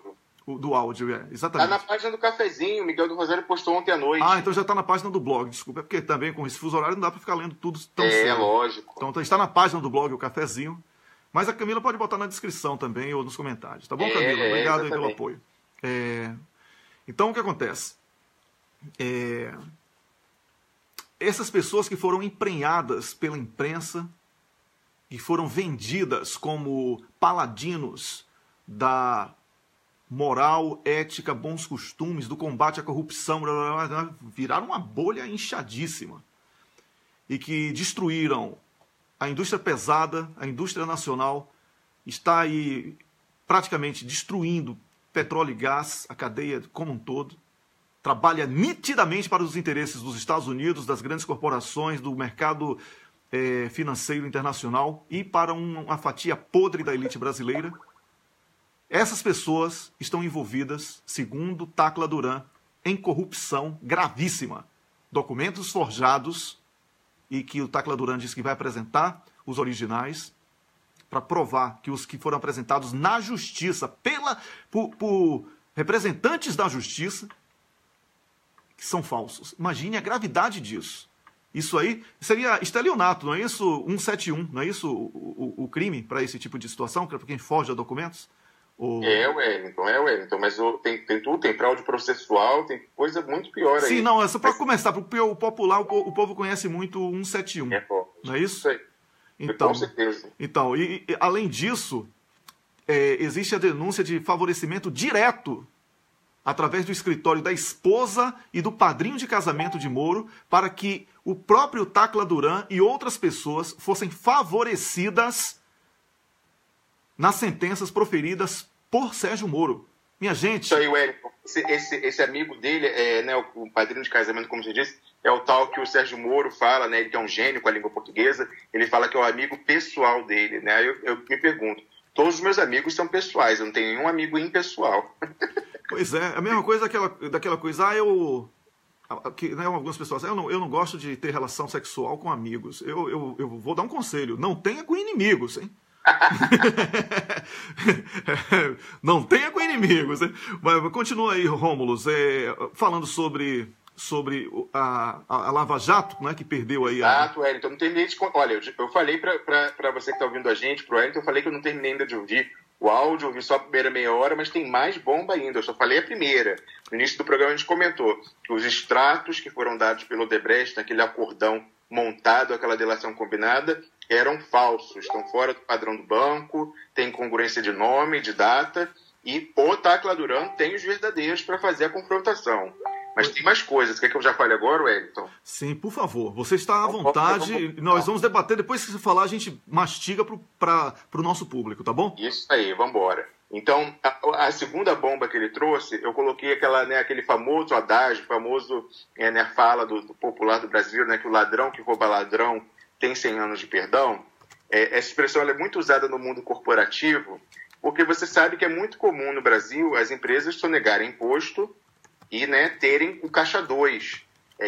Do áudio, exatamente. Está na página do Cafezinho, o Miguel do Rosário postou ontem à noite. Então já está na página do blog, desculpa. É porque também com esse fuso horário não dá para ficar lendo tudo tão cedo. Lógico. Então está na página do blog, o Cafezinho. Mas a Camila pode botar na descrição também ou nos comentários. Tá bom, Camila? Obrigado aí pelo apoio. Então, o que acontece? Essas pessoas que foram emprenhadas pela imprensa e foram vendidas como paladinos da moral, ética, bons costumes, do combate à corrupção, viraram uma bolha inchadíssima e que destruíram a indústria pesada, a indústria nacional, está aí praticamente destruindo petróleo e gás, a cadeia como um todo. Trabalha nitidamente para os interesses dos Estados Unidos, das grandes corporações, do mercado financeiro internacional e para uma fatia podre da elite brasileira. Essas pessoas estão envolvidas, segundo Tacla Duran, em corrupção gravíssima. Documentos forjados, e que o Tacla Duran disse que vai apresentar os originais para provar que os que foram apresentados na justiça por representantes da justiça que são falsos. Imagine a gravidade disso. Isso aí seria estelionato, não é isso? 171, não é isso o crime para esse tipo de situação, para quem forja documentos? Wellington, mas tem tudo, tem fraude processual, tem coisa muito pior aí. Sim, não, é só para começar, porque o popular, o povo conhece muito o 171, não é isso? Isso aí. Então, com certeza. Então, e além disso, existe a denúncia de favorecimento direto através do escritório da esposa e do padrinho de casamento de Moro, para que o próprio Tacla Duran e outras pessoas fossem favorecidas nas sentenças proferidas por Sérgio Moro. Minha gente... Isso aí, Wellington. Esse amigo dele, né, o padrinho de casamento, como você disse, é o tal que o Sérgio Moro fala, né, ele que é um gênio com a língua portuguesa, ele fala que é o amigo pessoal dele. Né? Eu me pergunto, todos os meus amigos são pessoais, eu não tenho nenhum amigo impessoal. Pois é, a mesma coisa daquela coisa, né, algumas pessoas, eu não gosto de ter relação sexual com amigos. Eu vou dar um conselho, não tenha com inimigos, hein? Não tenha com inimigos, hein? Mas continua aí, Rômulus, falando sobre a Lava Jato, né, que perdeu aí Exato, Wellington, não terminei de... Olha, eu falei para você que está ouvindo a gente, pro Wellington, eu falei que eu não terminei ainda de ouvir o áudio, ouvi só a primeira meia hora, mas tem mais bomba ainda, eu só falei a primeira. No início do programa a gente comentou que os extratos que foram dados pelo Odebrecht, naquele acordão montado, aquela delação combinada, eram falsos, estão fora do padrão do banco, tem incongruência de nome, de data, e o Tacla Duran tem os verdadeiros para fazer a confrontação. Mas tem mais coisas. Quer que eu já fale agora, Wellington? Sim, por favor. Você está à vontade. Nós vamos debater. Depois que você falar, a gente mastiga para o nosso público, tá bom? Isso aí, vamos embora. Então, a segunda bomba que ele trouxe, eu coloquei aquele famoso adágio, famoso fala do popular do Brasil, né, que o ladrão que rouba ladrão tem 100 anos de perdão. Essa expressão ela é muito usada no mundo corporativo, porque você sabe que é muito comum no Brasil as empresas sonegarem imposto e, né, terem o caixa 2,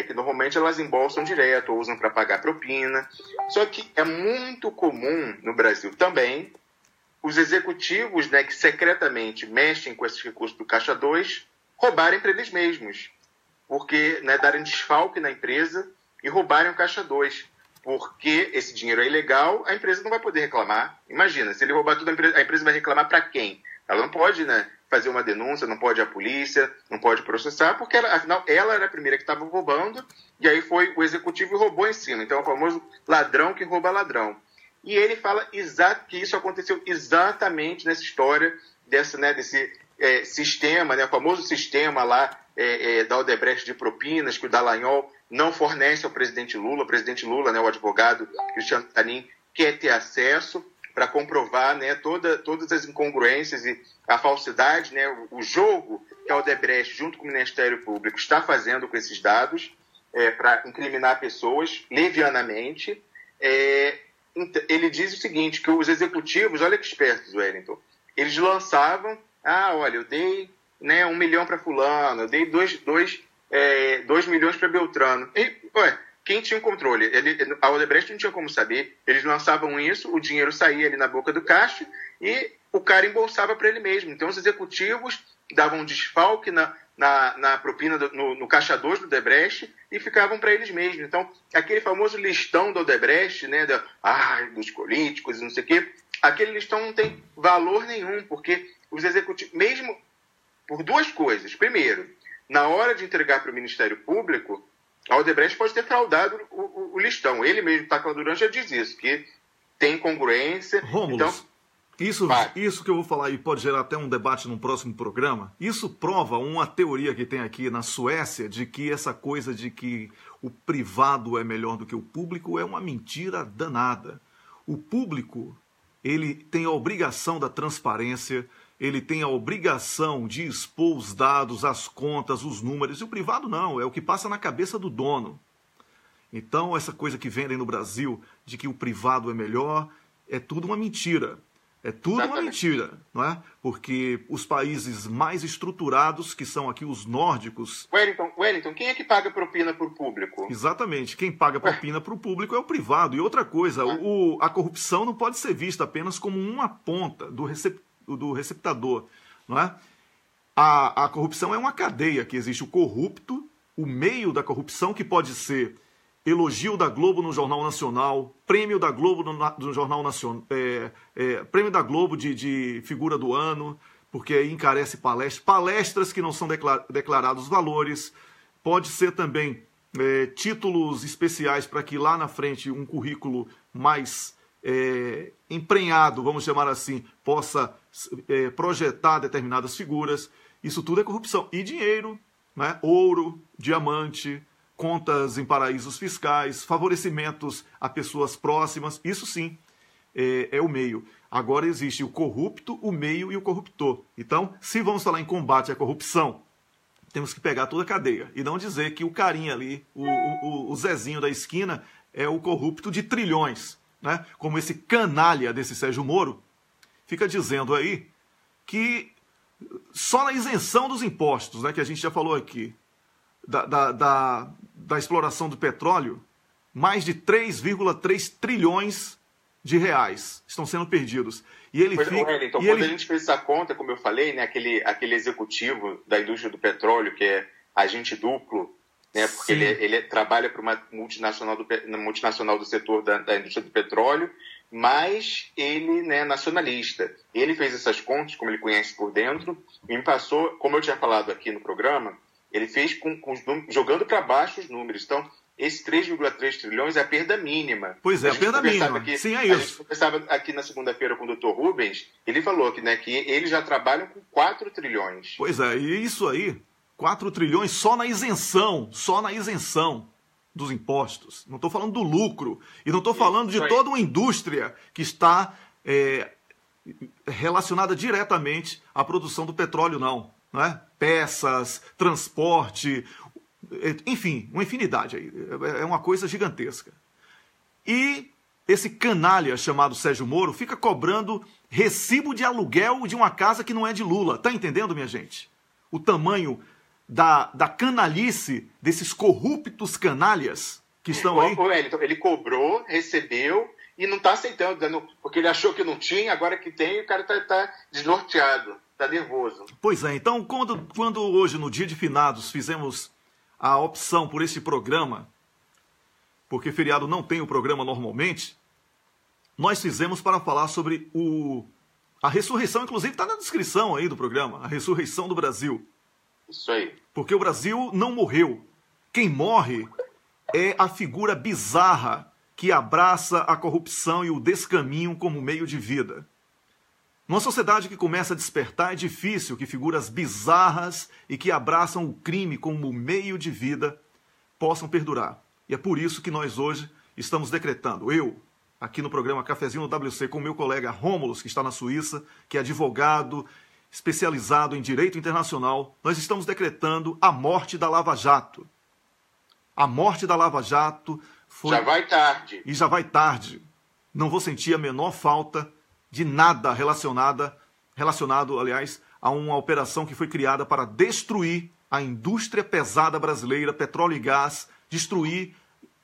que normalmente elas embolsam direto ou usam para pagar propina. Só que é muito comum no Brasil também os executivos, né, que secretamente mexem com esses recursos do caixa 2 roubarem para eles mesmos, porque, né, darem desfalque na empresa e roubarem o caixa 2, porque esse dinheiro é ilegal, a empresa não vai poder reclamar. Imagina, se ele roubar tudo, a empresa vai reclamar para quem? Ela não pode, né, fazer uma denúncia, não pode ir à polícia, não pode processar, porque afinal ela era a primeira que estava roubando, e aí foi o executivo e roubou em cima. Então é o famoso ladrão que rouba ladrão. E ele fala que isso aconteceu exatamente nessa história desse sistema, né, o famoso sistema lá da Odebrecht de propinas, que o Dallagnol não fornece ao presidente Lula. O presidente Lula, né, o advogado Cristiano Zanin, quer ter acesso para comprovar, né, todas as incongruências e a falsidade, né, o jogo que a Odebrecht, junto com o Ministério Público, está fazendo com esses dados para incriminar pessoas levianamente. Ele diz o seguinte, que os executivos, olha que espertos, Wellington, eles lançavam, olha, eu dei, né, 1 milhão para fulano, eu dei 2 milhões para Beltrano. E, quem tinha o controle? A Odebrecht não tinha como saber. Eles lançavam isso, o dinheiro saía ali na boca do caixa e o cara embolsava para ele mesmo. Então os executivos davam desfalque na propina no caixa 2 do Odebrecht e ficavam para eles mesmos. Então, aquele famoso listão do Odebrecht, né, dos políticos e não sei o quê, aquele listão não tem valor nenhum, porque os executivos, mesmo por duas coisas. Primeiro, na hora de entregar para o Ministério Público, a Odebrecht pode ter fraudado o listão. Ele mesmo, Tacla Duran, já diz isso, que tem incongruência. Rômulus, isso que eu vou falar aí pode gerar até um debate num próximo programa. Isso prova uma teoria que tem aqui na Suécia de que essa coisa de que o privado é melhor do que o público é uma mentira danada. O público, ele tem a obrigação da transparência, ele tem a obrigação de expor os dados, as contas, os números, e o privado não, é o que passa na cabeça do dono. Então, essa coisa que vendem no Brasil de que o privado é melhor, é tudo uma mentira. É tudo uma Exatamente. mentira, não é? Porque os países mais estruturados, que são aqui os nórdicos, Wellington, quem é que paga propina para o público? exatamente, quem paga propina para o público é o privado. E outra coisa, a corrupção não pode ser vista apenas como uma ponta do receptador, não é? A corrupção é uma cadeia, que existe o corrupto, o meio da corrupção, que pode ser elogio da Globo no Jornal Nacional, prêmio da Globo no Jornal Nacional, prêmio da Globo de figura do ano, porque aí encarece palestras que não são declarados valores, pode ser também títulos especiais para que lá na frente um currículo mais emprenhado, vamos chamar assim, possa projetar determinadas figuras. Isso tudo é corrupção. E dinheiro, né? Ouro, diamante, contas em paraísos fiscais, favorecimentos a pessoas próximas, isso sim é o meio. Agora existe o corrupto, o meio e o corruptor. Então, se vamos falar em combate à corrupção, temos que pegar toda a cadeia e não dizer que o carinha ali, o Zezinho da esquina, é o corrupto de trilhões, né? Como esse canalha desse Sérgio Moro fica dizendo aí que só na isenção dos impostos, né, que a gente já falou aqui, da exploração do petróleo, mais de 3,3 trilhões de reais estão sendo perdidos. E ele Então, quando a gente fez essa conta, como eu falei, né, aquele executivo da indústria do petróleo, que é agente duplo, né, porque ele trabalha para uma multinacional do setor da indústria do petróleo, mas ele, né, nacionalista. Ele fez essas contas, como ele conhece por dentro, e me passou, como eu tinha falado aqui no programa, ele fez jogando para baixo os números. Então, esse 3,3 trilhões é a perda mínima. Pois é, a perda mínima. Sim, é isso. A gente conversava aqui na segunda-feira com o Dr. Rubens, ele falou que, né, que eles já trabalham com 4 trilhões. Pois é, e isso aí, 4 trilhões só na isenção dos impostos. Não estou falando do lucro. E não estou falando de toda uma indústria que está relacionada diretamente à produção do petróleo, não. Né? Peças, transporte, enfim, uma infinidade aí. É uma coisa gigantesca. E esse canalha chamado Sérgio Moro fica cobrando recibo de aluguel de uma casa que não é de Lula. Tá entendendo, minha gente? O tamanho da canalice desses corruptos canalhas que estão aí. Então, ele cobrou, recebeu e não está aceitando, porque ele achou que não tinha, agora que tem, o cara está desnorteado. Está nervoso. Pois é, então quando hoje, no dia de finados, fizemos a opção por esse programa, porque feriado não tem o programa normalmente, nós fizemos para falar sobre a ressurreição, inclusive está na descrição aí do programa, a ressurreição do Brasil. Isso aí. Porque o Brasil não morreu. Quem morre é a figura bizarra que abraça a corrupção e o descaminho como meio de vida. Numa sociedade que começa a despertar, é difícil que figuras bizarras e que abraçam o crime como meio de vida possam perdurar. E é por isso que nós hoje estamos decretando, eu, aqui no programa Cafezinho no WC, com meu colega Rômulus, que está na Suíça, que é advogado especializado em direito internacional, nós estamos decretando a morte da Lava Jato. A morte da Lava Jato foi... Já vai tarde. E já vai tarde. Não vou sentir a menor falta de nada relacionado, aliás, a uma operação que foi criada para destruir a indústria pesada brasileira, petróleo e gás, destruir,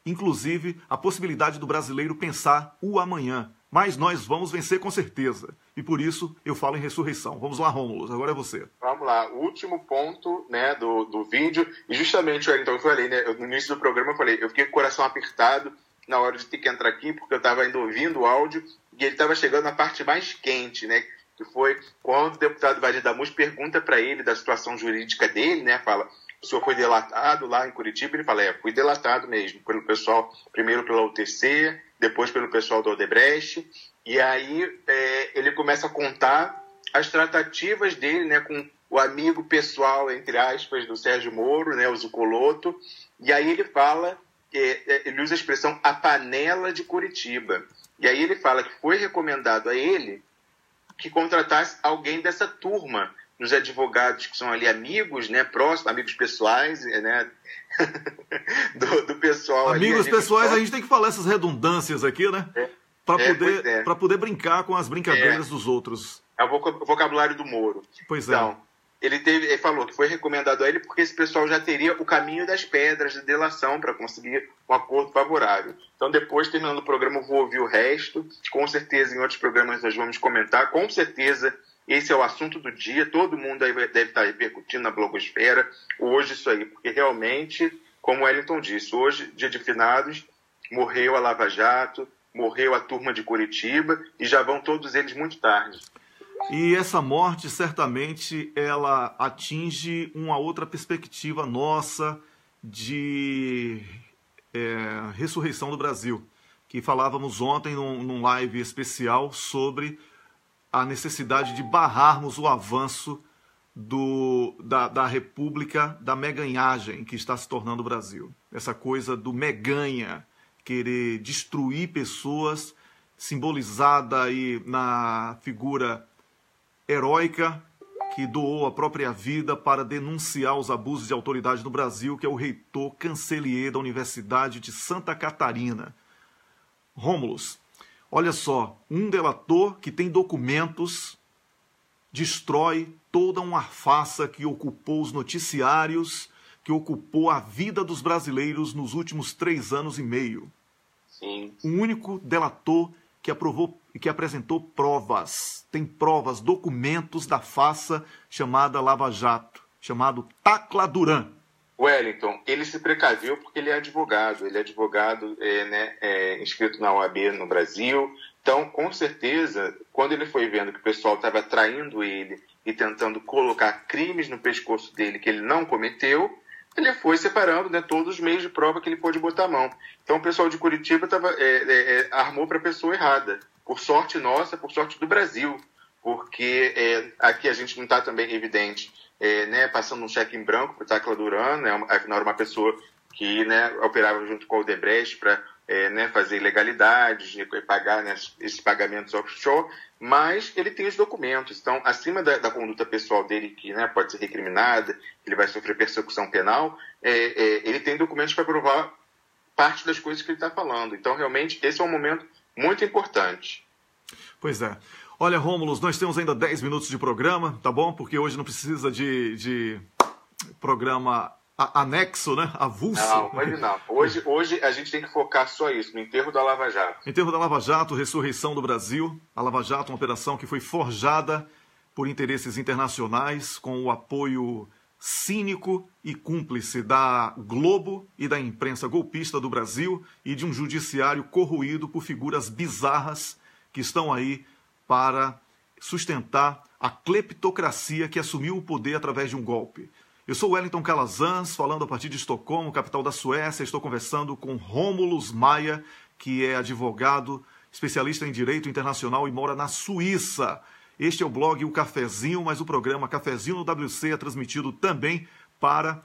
inclusive, a possibilidade do brasileiro pensar o amanhã. Mas nós vamos vencer com certeza. E por isso eu falo em ressurreição. Vamos lá, Rômulo, agora é você. Vamos lá, o último ponto, né, do vídeo, e justamente, então, eu falei, né, no início do programa eu falei, eu fiquei com o coração apertado na hora de ter que entrar aqui, porque eu estava ainda ouvindo o áudio, e ele estava chegando na parte mais quente, né, que foi quando o deputado Vadir Damus pergunta para ele da situação jurídica dele, né, fala, o senhor foi delatado lá em Curitiba? Ele fala, fui delatado mesmo, pelo pessoal, primeiro pela UTC, depois pelo pessoal do Odebrecht, e aí ele começa a contar as tratativas dele, né, com o amigo pessoal, entre aspas, do Sérgio Moro, né, o Zucoloto, e aí ele fala, ele usa a expressão a panela de Curitiba, e aí ele fala que foi recomendado a ele que contratasse alguém dessa turma, dos advogados que são ali amigos, né, próximos, amigos pessoais, né, do pessoal. Amigos pessoais, a gente tem que falar essas redundâncias aqui, né? para poder brincar com as brincadeiras dos outros. É o vocabulário do Moro. Pois então, ele falou que foi recomendado a ele porque esse pessoal já teria o caminho das pedras de delação para conseguir um acordo favorável. Então, depois, terminando o programa, eu vou ouvir o resto. Com certeza, em outros programas nós vamos comentar. Com certeza, esse é o assunto do dia. Todo mundo aí deve estar repercutindo na blogosfera hoje isso aí, porque realmente, como o Wellington disse, hoje, dia de finados, morreu a Lava Jato, morreu a turma de Curitiba e já vão todos eles muito tarde. E essa morte, certamente, ela atinge uma outra perspectiva nossa de ressurreição do Brasil, que falávamos ontem num live especial sobre a necessidade de barrarmos o avanço da República da meganhagem que está se tornando o Brasil. Essa coisa do meganha, querer destruir pessoas, simbolizada aí na figura heróica que doou a própria vida para denunciar os abusos de autoridade no Brasil, que é o reitor Cancelier da Universidade de Santa Catarina. Rômulus, olha só, um delator que tem documentos destrói toda uma farsa que ocupou os noticiários, que ocupou a vida dos brasileiros nos últimos 3 anos e meio. Sim. O único delator que apresentou provas, tem provas, documentos da farsa chamada Lava Jato, chamado Tacla Duran. Wellington, ele se precaviu porque ele é advogado, inscrito na OAB no Brasil. Então, com certeza, quando ele foi vendo que o pessoal estava traindo ele e tentando colocar crimes no pescoço dele que ele não cometeu, ele foi separando, né, todos os meios de prova que ele pôde botar a mão. Então o pessoal de Curitiba armou para a pessoa errada. Por sorte nossa, por sorte do Brasil. Porque aqui a gente não está também evidente, passando um cheque em branco para o Tacla Duran, né, afinal era uma pessoa que, né, operava junto com o Odebrecht para fazer ilegalidades, pagar, né, esses pagamentos offshore, mas ele tem os documentos. Então, acima da conduta pessoal dele, que, né, pode ser recriminada, ele vai sofrer persecução penal, ele tem documentos para provar parte das coisas que ele está falando. Então, realmente, esse é um momento muito importante. Pois é. Olha, Rômulus, nós temos ainda 10 minutos de programa, tá bom? Porque hoje não precisa de programa anexo, né? Avulso. Não, hoje não. Hoje a gente tem que focar só isso, no enterro da Lava Jato. Enterro da Lava Jato, ressurreição do Brasil. A Lava Jato, uma operação que foi forjada por interesses internacionais, com o apoio cínico e cúmplice da Globo e da imprensa golpista do Brasil e de um judiciário corroído por figuras bizarras que estão aí para sustentar a cleptocracia que assumiu o poder através de um golpe. Eu sou Wellington Calazans, falando a partir de Estocolmo, capital da Suécia. Estou conversando com Rômulus Maia, que é advogado, especialista em direito internacional e mora na Suíça. Este é o blog O Cafezinho, mas o programa Cafezinho no WC é transmitido também para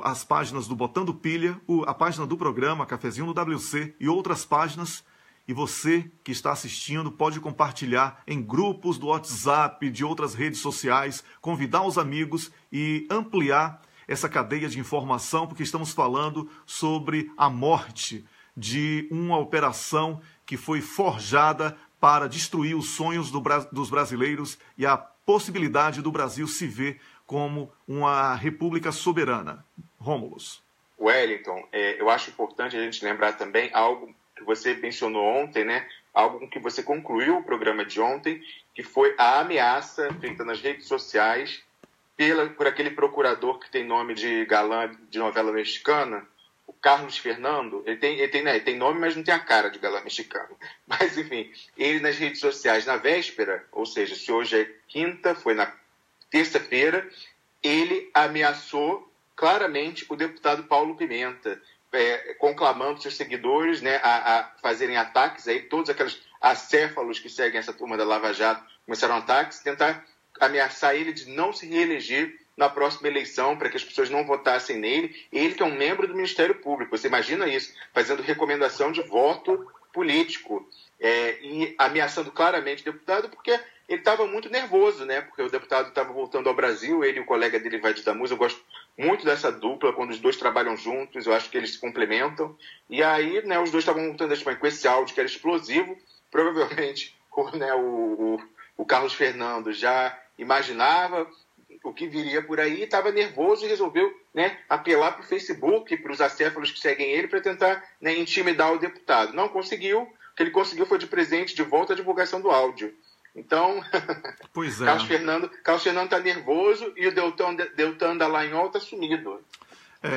as páginas do Botando Pilha, a página do programa Cafezinho no WC e outras páginas. E você que está assistindo pode compartilhar em grupos do WhatsApp, de outras redes sociais, convidar os amigos e ampliar essa cadeia de informação, porque estamos falando sobre a morte de uma operação que foi forjada para destruir os sonhos dos brasileiros e a possibilidade do Brasil se ver como uma república soberana. Rômulus. Wellington, eu acho importante a gente lembrar também algo que você mencionou ontem, né? Algo com que você concluiu o programa de ontem, que foi a ameaça feita nas redes sociais por aquele procurador que tem nome de galã de novela mexicana, o Carlos Fernando. Ele tem nome, mas não tem a cara de galã mexicano. Mas, enfim, ele nas redes sociais, na véspera, ou seja, se hoje é quinta, foi na terça-feira, ele ameaçou claramente o deputado Paulo Pimenta, conclamando seus seguidores, né, a fazerem ataques, aí todos aqueles acéfalos que seguem essa turma da Lava Jato começaram ataques, tentar ameaçar ele de não se reeleger na próxima eleição, para que as pessoas não votassem nele. Ele que é um membro do Ministério Público, você imagina isso, fazendo recomendação de voto político, e ameaçando claramente o deputado, porque ele estava muito nervoso, né? Porque o deputado estava voltando ao Brasil, ele e o colega dele, Vadir Damus. Eu gosto muito dessa dupla, quando os dois trabalham juntos, eu acho que eles se complementam. E aí, né, os dois estavam montando com esse áudio que era explosivo, provavelmente o Carlos Fernando já imaginava o que viria por aí, estava nervoso e resolveu, né, apelar para o Facebook, para os acéfalos que seguem ele, para tentar, né, intimidar o deputado. Não conseguiu, o que ele conseguiu foi de presente, de volta, a divulgação do áudio. Então, pois é. Carlos Fernando está nervoso e o Deltan Dallagnol está sumido.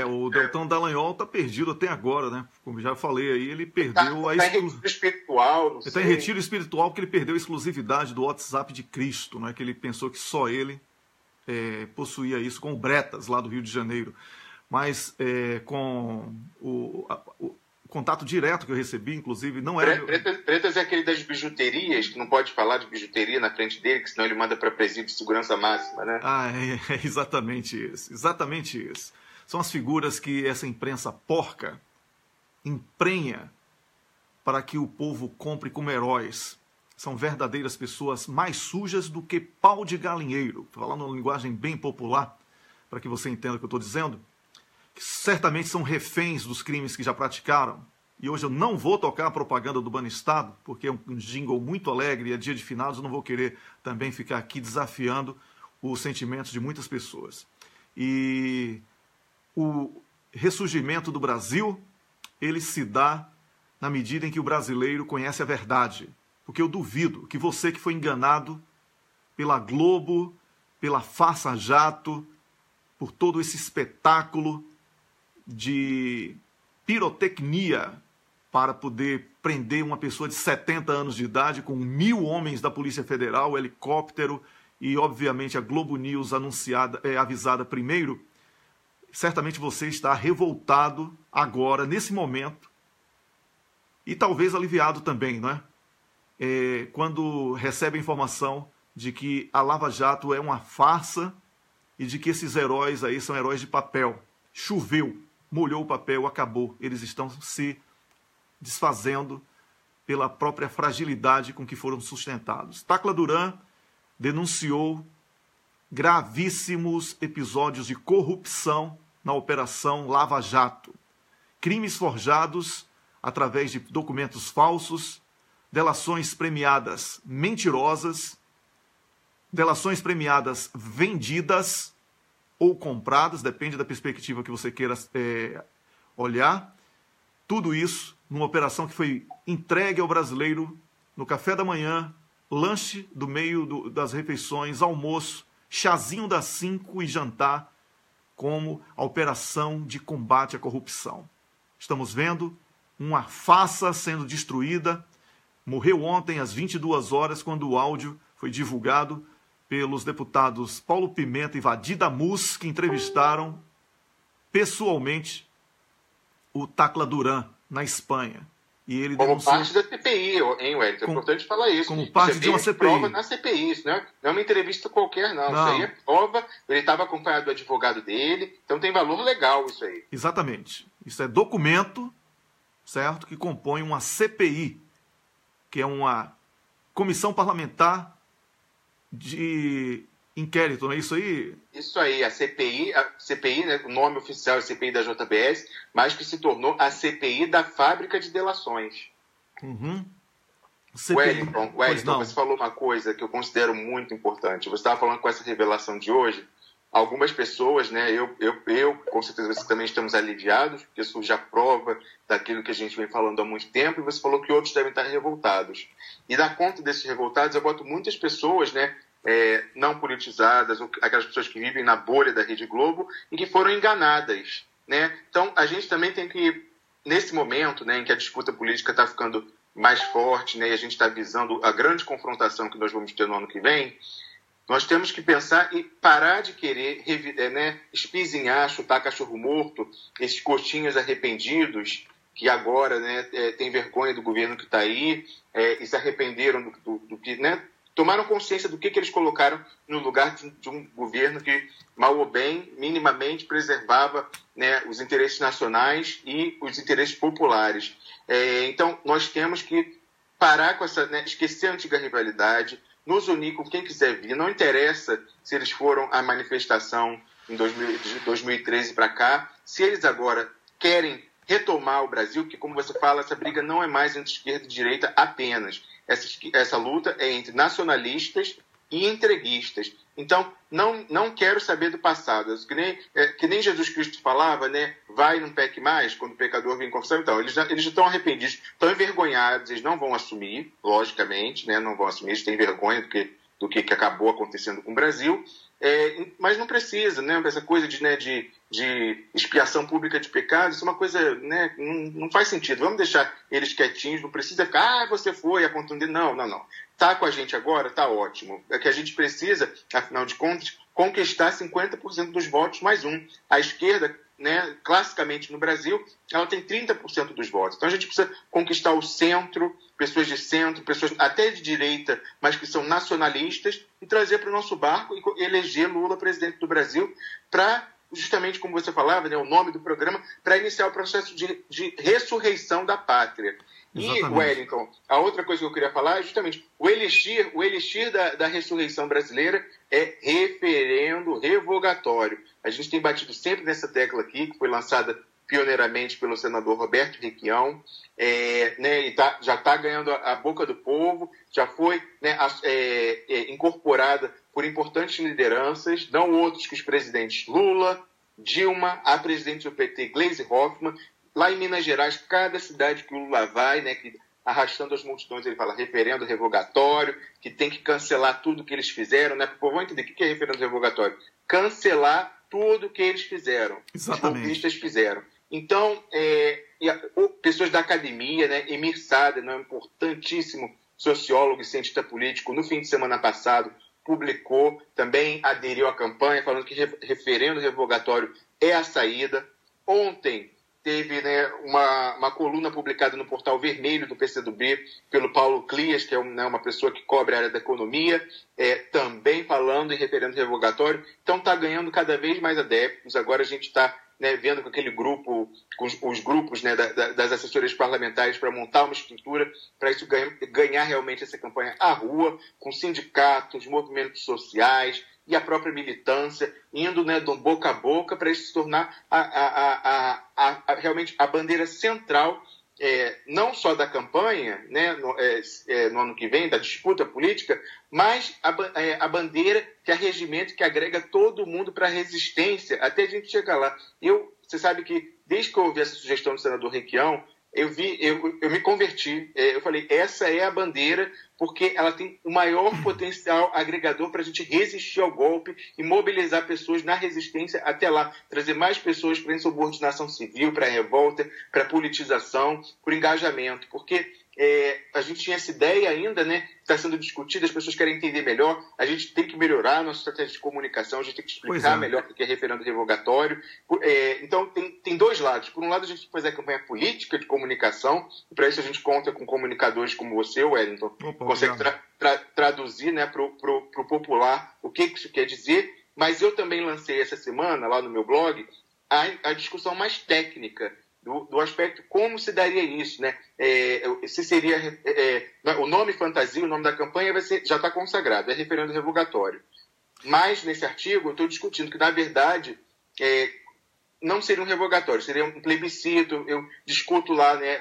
O Deltan Dallagnol está perdido até agora, né? Como já falei aí, ele perdeu Está em retiro espiritual, não sei. Ele está em retiro espiritual porque ele perdeu a exclusividade do WhatsApp de Cristo, né? Que ele pensou que só ele possuía isso, com o Bretas, lá do Rio de Janeiro. Mas com o contato direto que eu recebi, inclusive, não era... Bretas é aquele das bijuterias, que não pode falar de bijuteria na frente dele, que senão ele manda para presídio de segurança máxima, né? É exatamente isso, exatamente isso. São as figuras que essa imprensa porca emprenha para que o povo compre como heróis. São verdadeiras pessoas mais sujas do que pau de galinheiro. Falando uma linguagem bem popular, para que você entenda o que eu estou dizendo, que certamente são reféns dos crimes que já praticaram. E hoje eu não vou tocar a propaganda do Banestado, porque é um jingle muito alegre e é dia de finados, eu não vou querer também ficar aqui desafiando os sentimentos de muitas pessoas. E o ressurgimento do Brasil, ele se dá na medida em que o brasileiro conhece a verdade. Porque eu duvido que você que foi enganado pela Globo, pela farsa jato, por todo esse espetáculo de pirotecnia para poder prender uma pessoa de 70 anos de idade com 1.000 homens da Polícia Federal, helicóptero e, obviamente, a Globo News avisada primeiro, certamente você está revoltado agora, nesse momento, e talvez aliviado também, não é? Quando recebe a informação de que a Lava Jato é uma farsa e de que esses heróis aí são heróis de papel. Choveu, molhou o papel, acabou. Eles estão se desfazendo pela própria fragilidade com que foram sustentados. Tacla Duran denunciou gravíssimos episódios de corrupção na Operação Lava Jato. Crimes forjados através de documentos falsos, delações premiadas mentirosas, delações premiadas vendidas ou compradas, depende da perspectiva que você queira olhar. Tudo isso numa operação que foi entregue ao brasileiro no café da manhã, lanche do meio das refeições, almoço, chazinho das 5 e jantar, como a operação de combate à corrupção. Estamos vendo uma farsa sendo destruída. Morreu ontem às 22 horas, quando o áudio foi divulgado pelos deputados Paulo Pimenta e Vadida Mus, que entrevistaram pessoalmente o Tacla Duran na Espanha. E ele como parte da CPI, hein, Wellington? É importante falar isso. Como parte de uma CPI. Prova na CPI, isso não é uma entrevista qualquer, não. Isso aí é prova, ele estava acompanhado do advogado dele, então tem valor legal isso aí. Exatamente. Isso é documento, certo, que compõe uma CPI, que é uma comissão parlamentar de inquérito, não é isso aí? Isso aí, a CPI, né, o nome oficial é CPI da JBS, mas que se tornou a CPI da fábrica de delações. Uhum. Wellington, você falou uma coisa que eu considero muito importante. Você estava falando com essa revelação de hoje, algumas pessoas, né, eu com certeza você também estamos aliviados, porque surge a prova daquilo que a gente vem falando há muito tempo, e você falou que outros devem estar revoltados. E na conta desses revoltados, eu boto muitas pessoas, né, não politizadas, ou aquelas pessoas que vivem na bolha da Rede Globo e que foram enganadas, né? Então, a gente também tem que, nesse momento, né, em que a disputa política está ficando mais forte, né, e a gente está visando a grande confrontação que nós vamos ter no ano que vem, nós temos que pensar e parar de querer espizinhar, chutar cachorro morto, esses coxinhas arrependidos que agora, né, têm vergonha do governo que está aí e se arrependeram do que, né, tomaram consciência do que eles colocaram no lugar de um governo que, mal ou bem, minimamente preservava, né, os interesses nacionais e os interesses populares. Então, nós temos que parar com essa, né, esquecer a antiga rivalidade, nos unir com quem quiser vir. Não interessa se eles foram à manifestação de 2013 para cá, se eles agora querem retomar o Brasil, que, como você fala, essa briga não é mais entre esquerda e direita apenas. Essa luta é entre nacionalistas e entreguistas. Então, não quero saber do passado. Que nem Jesus Cristo falava, né? Vai, não peque mais, quando o pecador vem confessar. Então, eles já estão arrependidos, estão envergonhados, eles não vão assumir, logicamente, né? Não vão assumir, eles têm vergonha do que acabou acontecendo com o Brasil. Mas não precisa, né? Essa coisa de expiação pública de pecados, isso é uma coisa, né? Não faz sentido. Vamos deixar eles quietinhos, não precisa ficar, você foi apontando. Não. Tá com a gente agora, tá ótimo. É que a gente precisa, afinal de contas, conquistar 50% dos votos mais um. A esquerda, né, classicamente no Brasil, ela tem 30% dos votos. Então a gente precisa conquistar o centro, pessoas de centro, pessoas até de direita, mas que são nacionalistas, e trazer para o nosso barco e eleger Lula presidente do Brasil para, justamente como você falava, né, o nome do programa, para iniciar o processo de ressurreição da pátria. Exatamente. E, Wellington, a outra coisa que eu queria falar é justamente o elixir da ressurreição brasileira é referendo revogatório. A gente tem batido sempre nessa tecla aqui, que foi lançada pioneiramente pelo senador Roberto Requião, né, e já está ganhando a boca do povo, já foi, né, incorporada por importantes lideranças, não outros que os presidentes Lula, Dilma, a presidente do PT, Gleisi Hoffmann. Lá em Minas Gerais, cada cidade que o Lula vai, né, que arrastando as multidões, ele fala referendo revogatório, que tem que cancelar tudo que eles fizeram, né? Porque vamos entender o que é referendo revogatório. Cancelar tudo que eles fizeram, exatamente, os golpistas fizeram. Então, pessoas da academia, né, Emir Sader, né, um importantíssimo sociólogo e cientista político, no fim de semana passado, publicou, também aderiu à campanha, falando que referendo revogatório é a saída. Ontem, teve, né, uma coluna publicada no Portal Vermelho do PCdoB pelo Paulo Clias, que é uma pessoa que cobre a área da economia, também falando em referendo revogatório. Então está ganhando cada vez mais adeptos. Agora a gente está, né, vendo com aquele grupo, com os grupos, né, das assessorias parlamentares para montar uma estrutura para isso ganhar realmente essa campanha à rua, com sindicatos, movimentos sociais e a própria militância, indo, né, do boca a boca para isso se tornar realmente a bandeira central, não só da campanha, né, no ano que vem, da disputa política, mas a bandeira que é regimento que agrega todo mundo para a resistência, até a gente chegar lá. Você sabe que, desde que eu ouvi essa sugestão do senador Requião, eu me converti. Eu falei, essa é a bandeira, porque ela tem o maior potencial agregador para a gente resistir ao golpe e mobilizar pessoas na resistência até lá. Trazer mais pessoas para a insubordinação civil, para a revolta, para a politização, para o engajamento. Porque a gente tinha essa ideia ainda, né? Está sendo discutida, as pessoas querem entender melhor. A gente tem que melhorar a nossa estratégia de comunicação, a gente tem que explicar melhor o que é referendo revogatório. Então, tem dois lados. Por um lado, a gente tem que fazer a campanha política de comunicação, e para isso a gente conta com comunicadores como você, Wellington, que consegue traduzir, né, para o popular o que isso quer dizer. Mas eu também lancei essa semana, lá no meu blog, a discussão mais técnica do aspecto como se daria isso, né? Se seria o nome fantasia, o nome da campanha já está consagrado, é referendo revogatório. Mas nesse artigo eu estou discutindo que na verdade não seria um revogatório, seria um plebiscito. Eu discuto lá, né?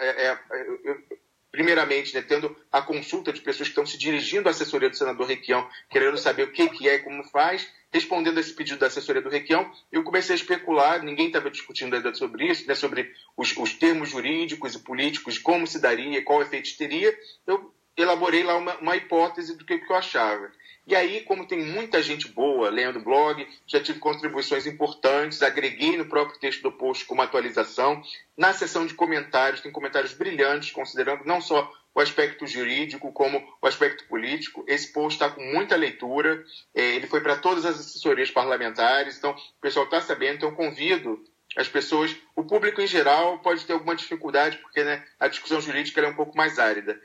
Primeiramente, né, tendo a consulta de pessoas que estão se dirigindo à assessoria do senador Requião, querendo saber o que é e como faz. Respondendo a esse pedido da assessoria do Requião, eu comecei a especular, ninguém estava discutindo ainda sobre isso, né, sobre os termos jurídicos e políticos, como se daria, qual efeito teria. Eu elaborei lá uma hipótese do que eu achava. E aí, como tem muita gente boa lendo o blog, já tive contribuições importantes, agreguei no próprio texto do post como atualização. Na seção de comentários, tem comentários brilhantes, considerando não só o aspecto jurídico, como o aspecto político. Esse post está com muita leitura, ele foi para todas as assessorias parlamentares, então o pessoal está sabendo, então eu convido as pessoas, o público em geral pode ter alguma dificuldade, porque, né, a discussão jurídica é um pouco mais árida,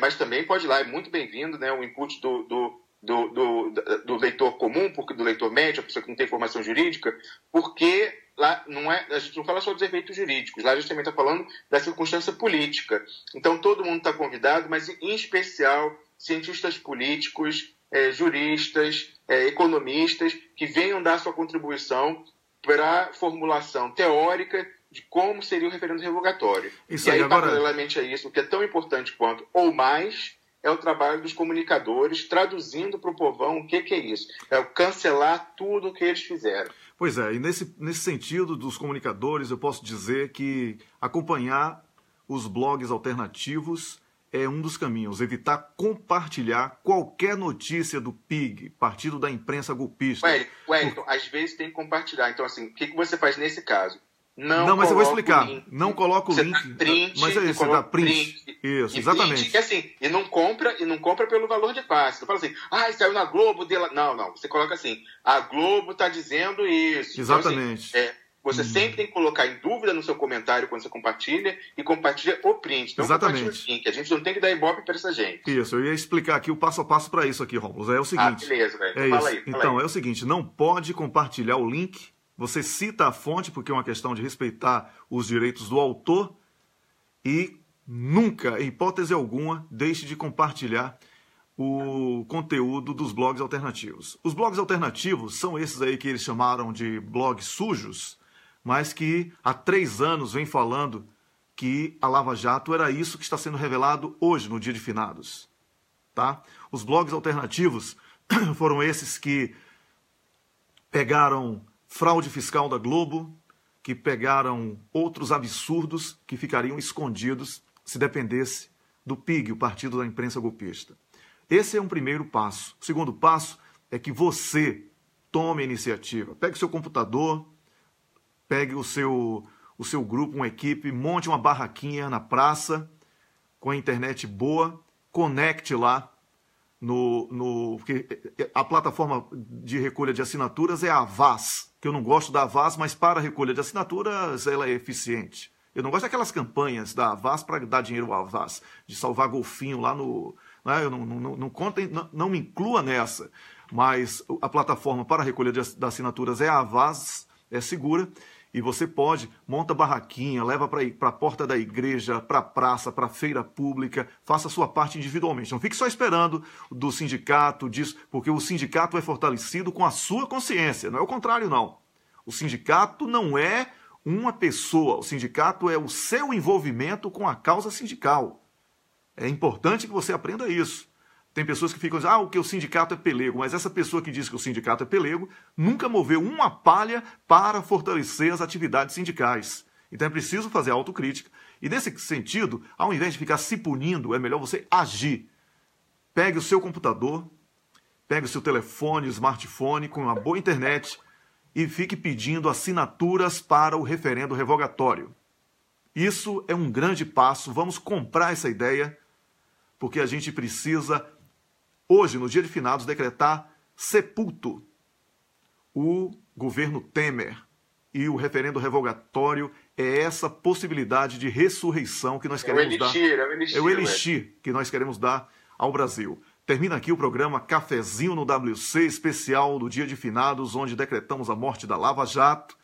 mas também pode ir lá, é muito bem-vindo, né, o input do leitor comum, porque do leitor médio, a pessoa que não tem formação jurídica, porque lá a gente não fala só dos efeitos jurídicos, lá a gente também está falando da circunstância política. Então todo mundo está convidado, mas em especial cientistas políticos, juristas, economistas que venham dar sua contribuição para a formulação teórica de como seria o referendo revogatório. Isso e aí, agora... paralelamente a isso, o que é tão importante quanto, ou mais, é o trabalho dos comunicadores traduzindo para o povão o que é isso. É o cancelar tudo o que eles fizeram. Pois é, e nesse sentido dos comunicadores, eu posso dizer que acompanhar os blogs alternativos é um dos caminhos. Evitar compartilhar qualquer notícia do PIG, Partido da Imprensa Golpista. Wellington, às vezes tem que compartilhar. Então, assim, o que você faz nesse caso? Não, mas eu vou explicar. Não coloca o link. Mas é isso, você dá print. Isso, exatamente. Print, assim, e não compra pelo valor de passe. Não fala assim, saiu na Globo dela. Não. Você coloca assim, a Globo está dizendo isso. Exatamente. Então, assim, você sempre tem que colocar em dúvida no seu comentário quando você compartilha e compartilha o print. Não compartilha o link. A gente não tem que dar ibope para essa gente. Isso, eu ia explicar aqui o passo a passo para isso aqui, Rômulo. É o seguinte. Beleza, velho. Fala aí. Então, é o seguinte, não pode compartilhar o link. Você cita a fonte, porque é uma questão de respeitar os direitos do autor, e nunca, em hipótese alguma, deixe de compartilhar o conteúdo dos blogs alternativos. Os blogs alternativos são esses aí que eles chamaram de blogs sujos, mas que há 3 anos vem falando que a Lava Jato era isso que está sendo revelado hoje, no dia de finados. Tá? Os blogs alternativos foram esses que pegaram fraude fiscal da Globo, que pegaram outros absurdos que ficariam escondidos se dependesse do PIG, o Partido da Imprensa Golpista. Esse é um primeiro passo. O segundo passo é que você tome a iniciativa. Pegue o seu computador, pegue o seu grupo, uma equipe, monte uma barraquinha na praça, com a internet boa, conecte lá, porque a plataforma de recolha de assinaturas é a Avaz, que eu não gosto da Avaz, mas para a recolha de assinaturas ela é eficiente. Eu não gosto daquelas campanhas da Avaz para dar dinheiro ao Avaz, de salvar golfinho lá no... Eu não me inclua nessa, mas a plataforma para a recolha de assinaturas é a Avaz, é segura, e você monta barraquinha, leva para a porta da igreja, para a praça, para a feira pública, faça a sua parte individualmente. Não fique só esperando do sindicato, disso, porque o sindicato é fortalecido com a sua consciência, não é o contrário, não. O sindicato não é uma pessoa, o sindicato é o seu envolvimento com a causa sindical. É importante que você aprenda isso. Tem pessoas que ficam dizendo, que o sindicato é pelego, mas essa pessoa que diz que o sindicato é pelego nunca moveu uma palha para fortalecer as atividades sindicais. Então é preciso fazer autocrítica. E nesse sentido, ao invés de ficar se punindo, é melhor você agir. Pegue o seu computador, pegue o seu telefone, smartphone, com uma boa internet e fique pedindo assinaturas para o referendo revogatório. Isso é um grande passo. Vamos comprar essa ideia, porque a gente precisa... Hoje, no dia de finados, decretar sepulto o governo Temer. E o referendo revogatório é essa possibilidade de ressurreição que nós queremos dar. É o elixir que nós queremos dar ao Brasil. Termina aqui o programa Cafezinho no WC, especial do dia de finados, onde decretamos a morte da Lava Jato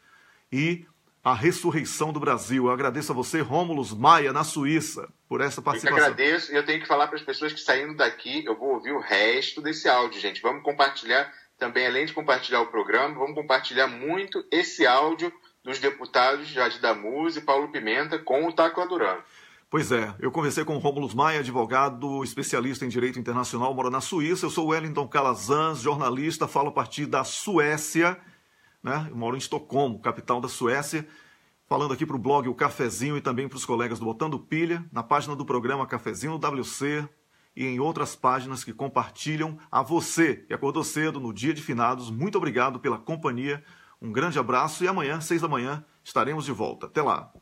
e a ressurreição do Brasil. Eu agradeço a você, Rômulo Maia, na Suíça, por essa participação. Eu agradeço e eu tenho que falar para as pessoas que saindo daqui, eu vou ouvir o resto desse áudio, gente. Vamos compartilhar também, além de compartilhar o programa, vamos compartilhar muito esse áudio dos deputados Jardim da Muse e Paulo Pimenta com o Tacla Duran. Pois é, eu conversei com o Rômulo Maia, advogado, especialista em direito internacional, mora na Suíça. Eu sou o Wellington Calazans, jornalista, falo a partir da Suécia, né? Eu moro em Estocolmo, capital da Suécia, falando aqui para o blog O Cafezinho e também para os colegas do Botando Pilha, na página do programa Cafezinho WC e em outras páginas que compartilham. A você que acordou cedo no dia de finados, muito obrigado pela companhia, um grande abraço e amanhã, 6 da manhã, estaremos de volta. Até lá!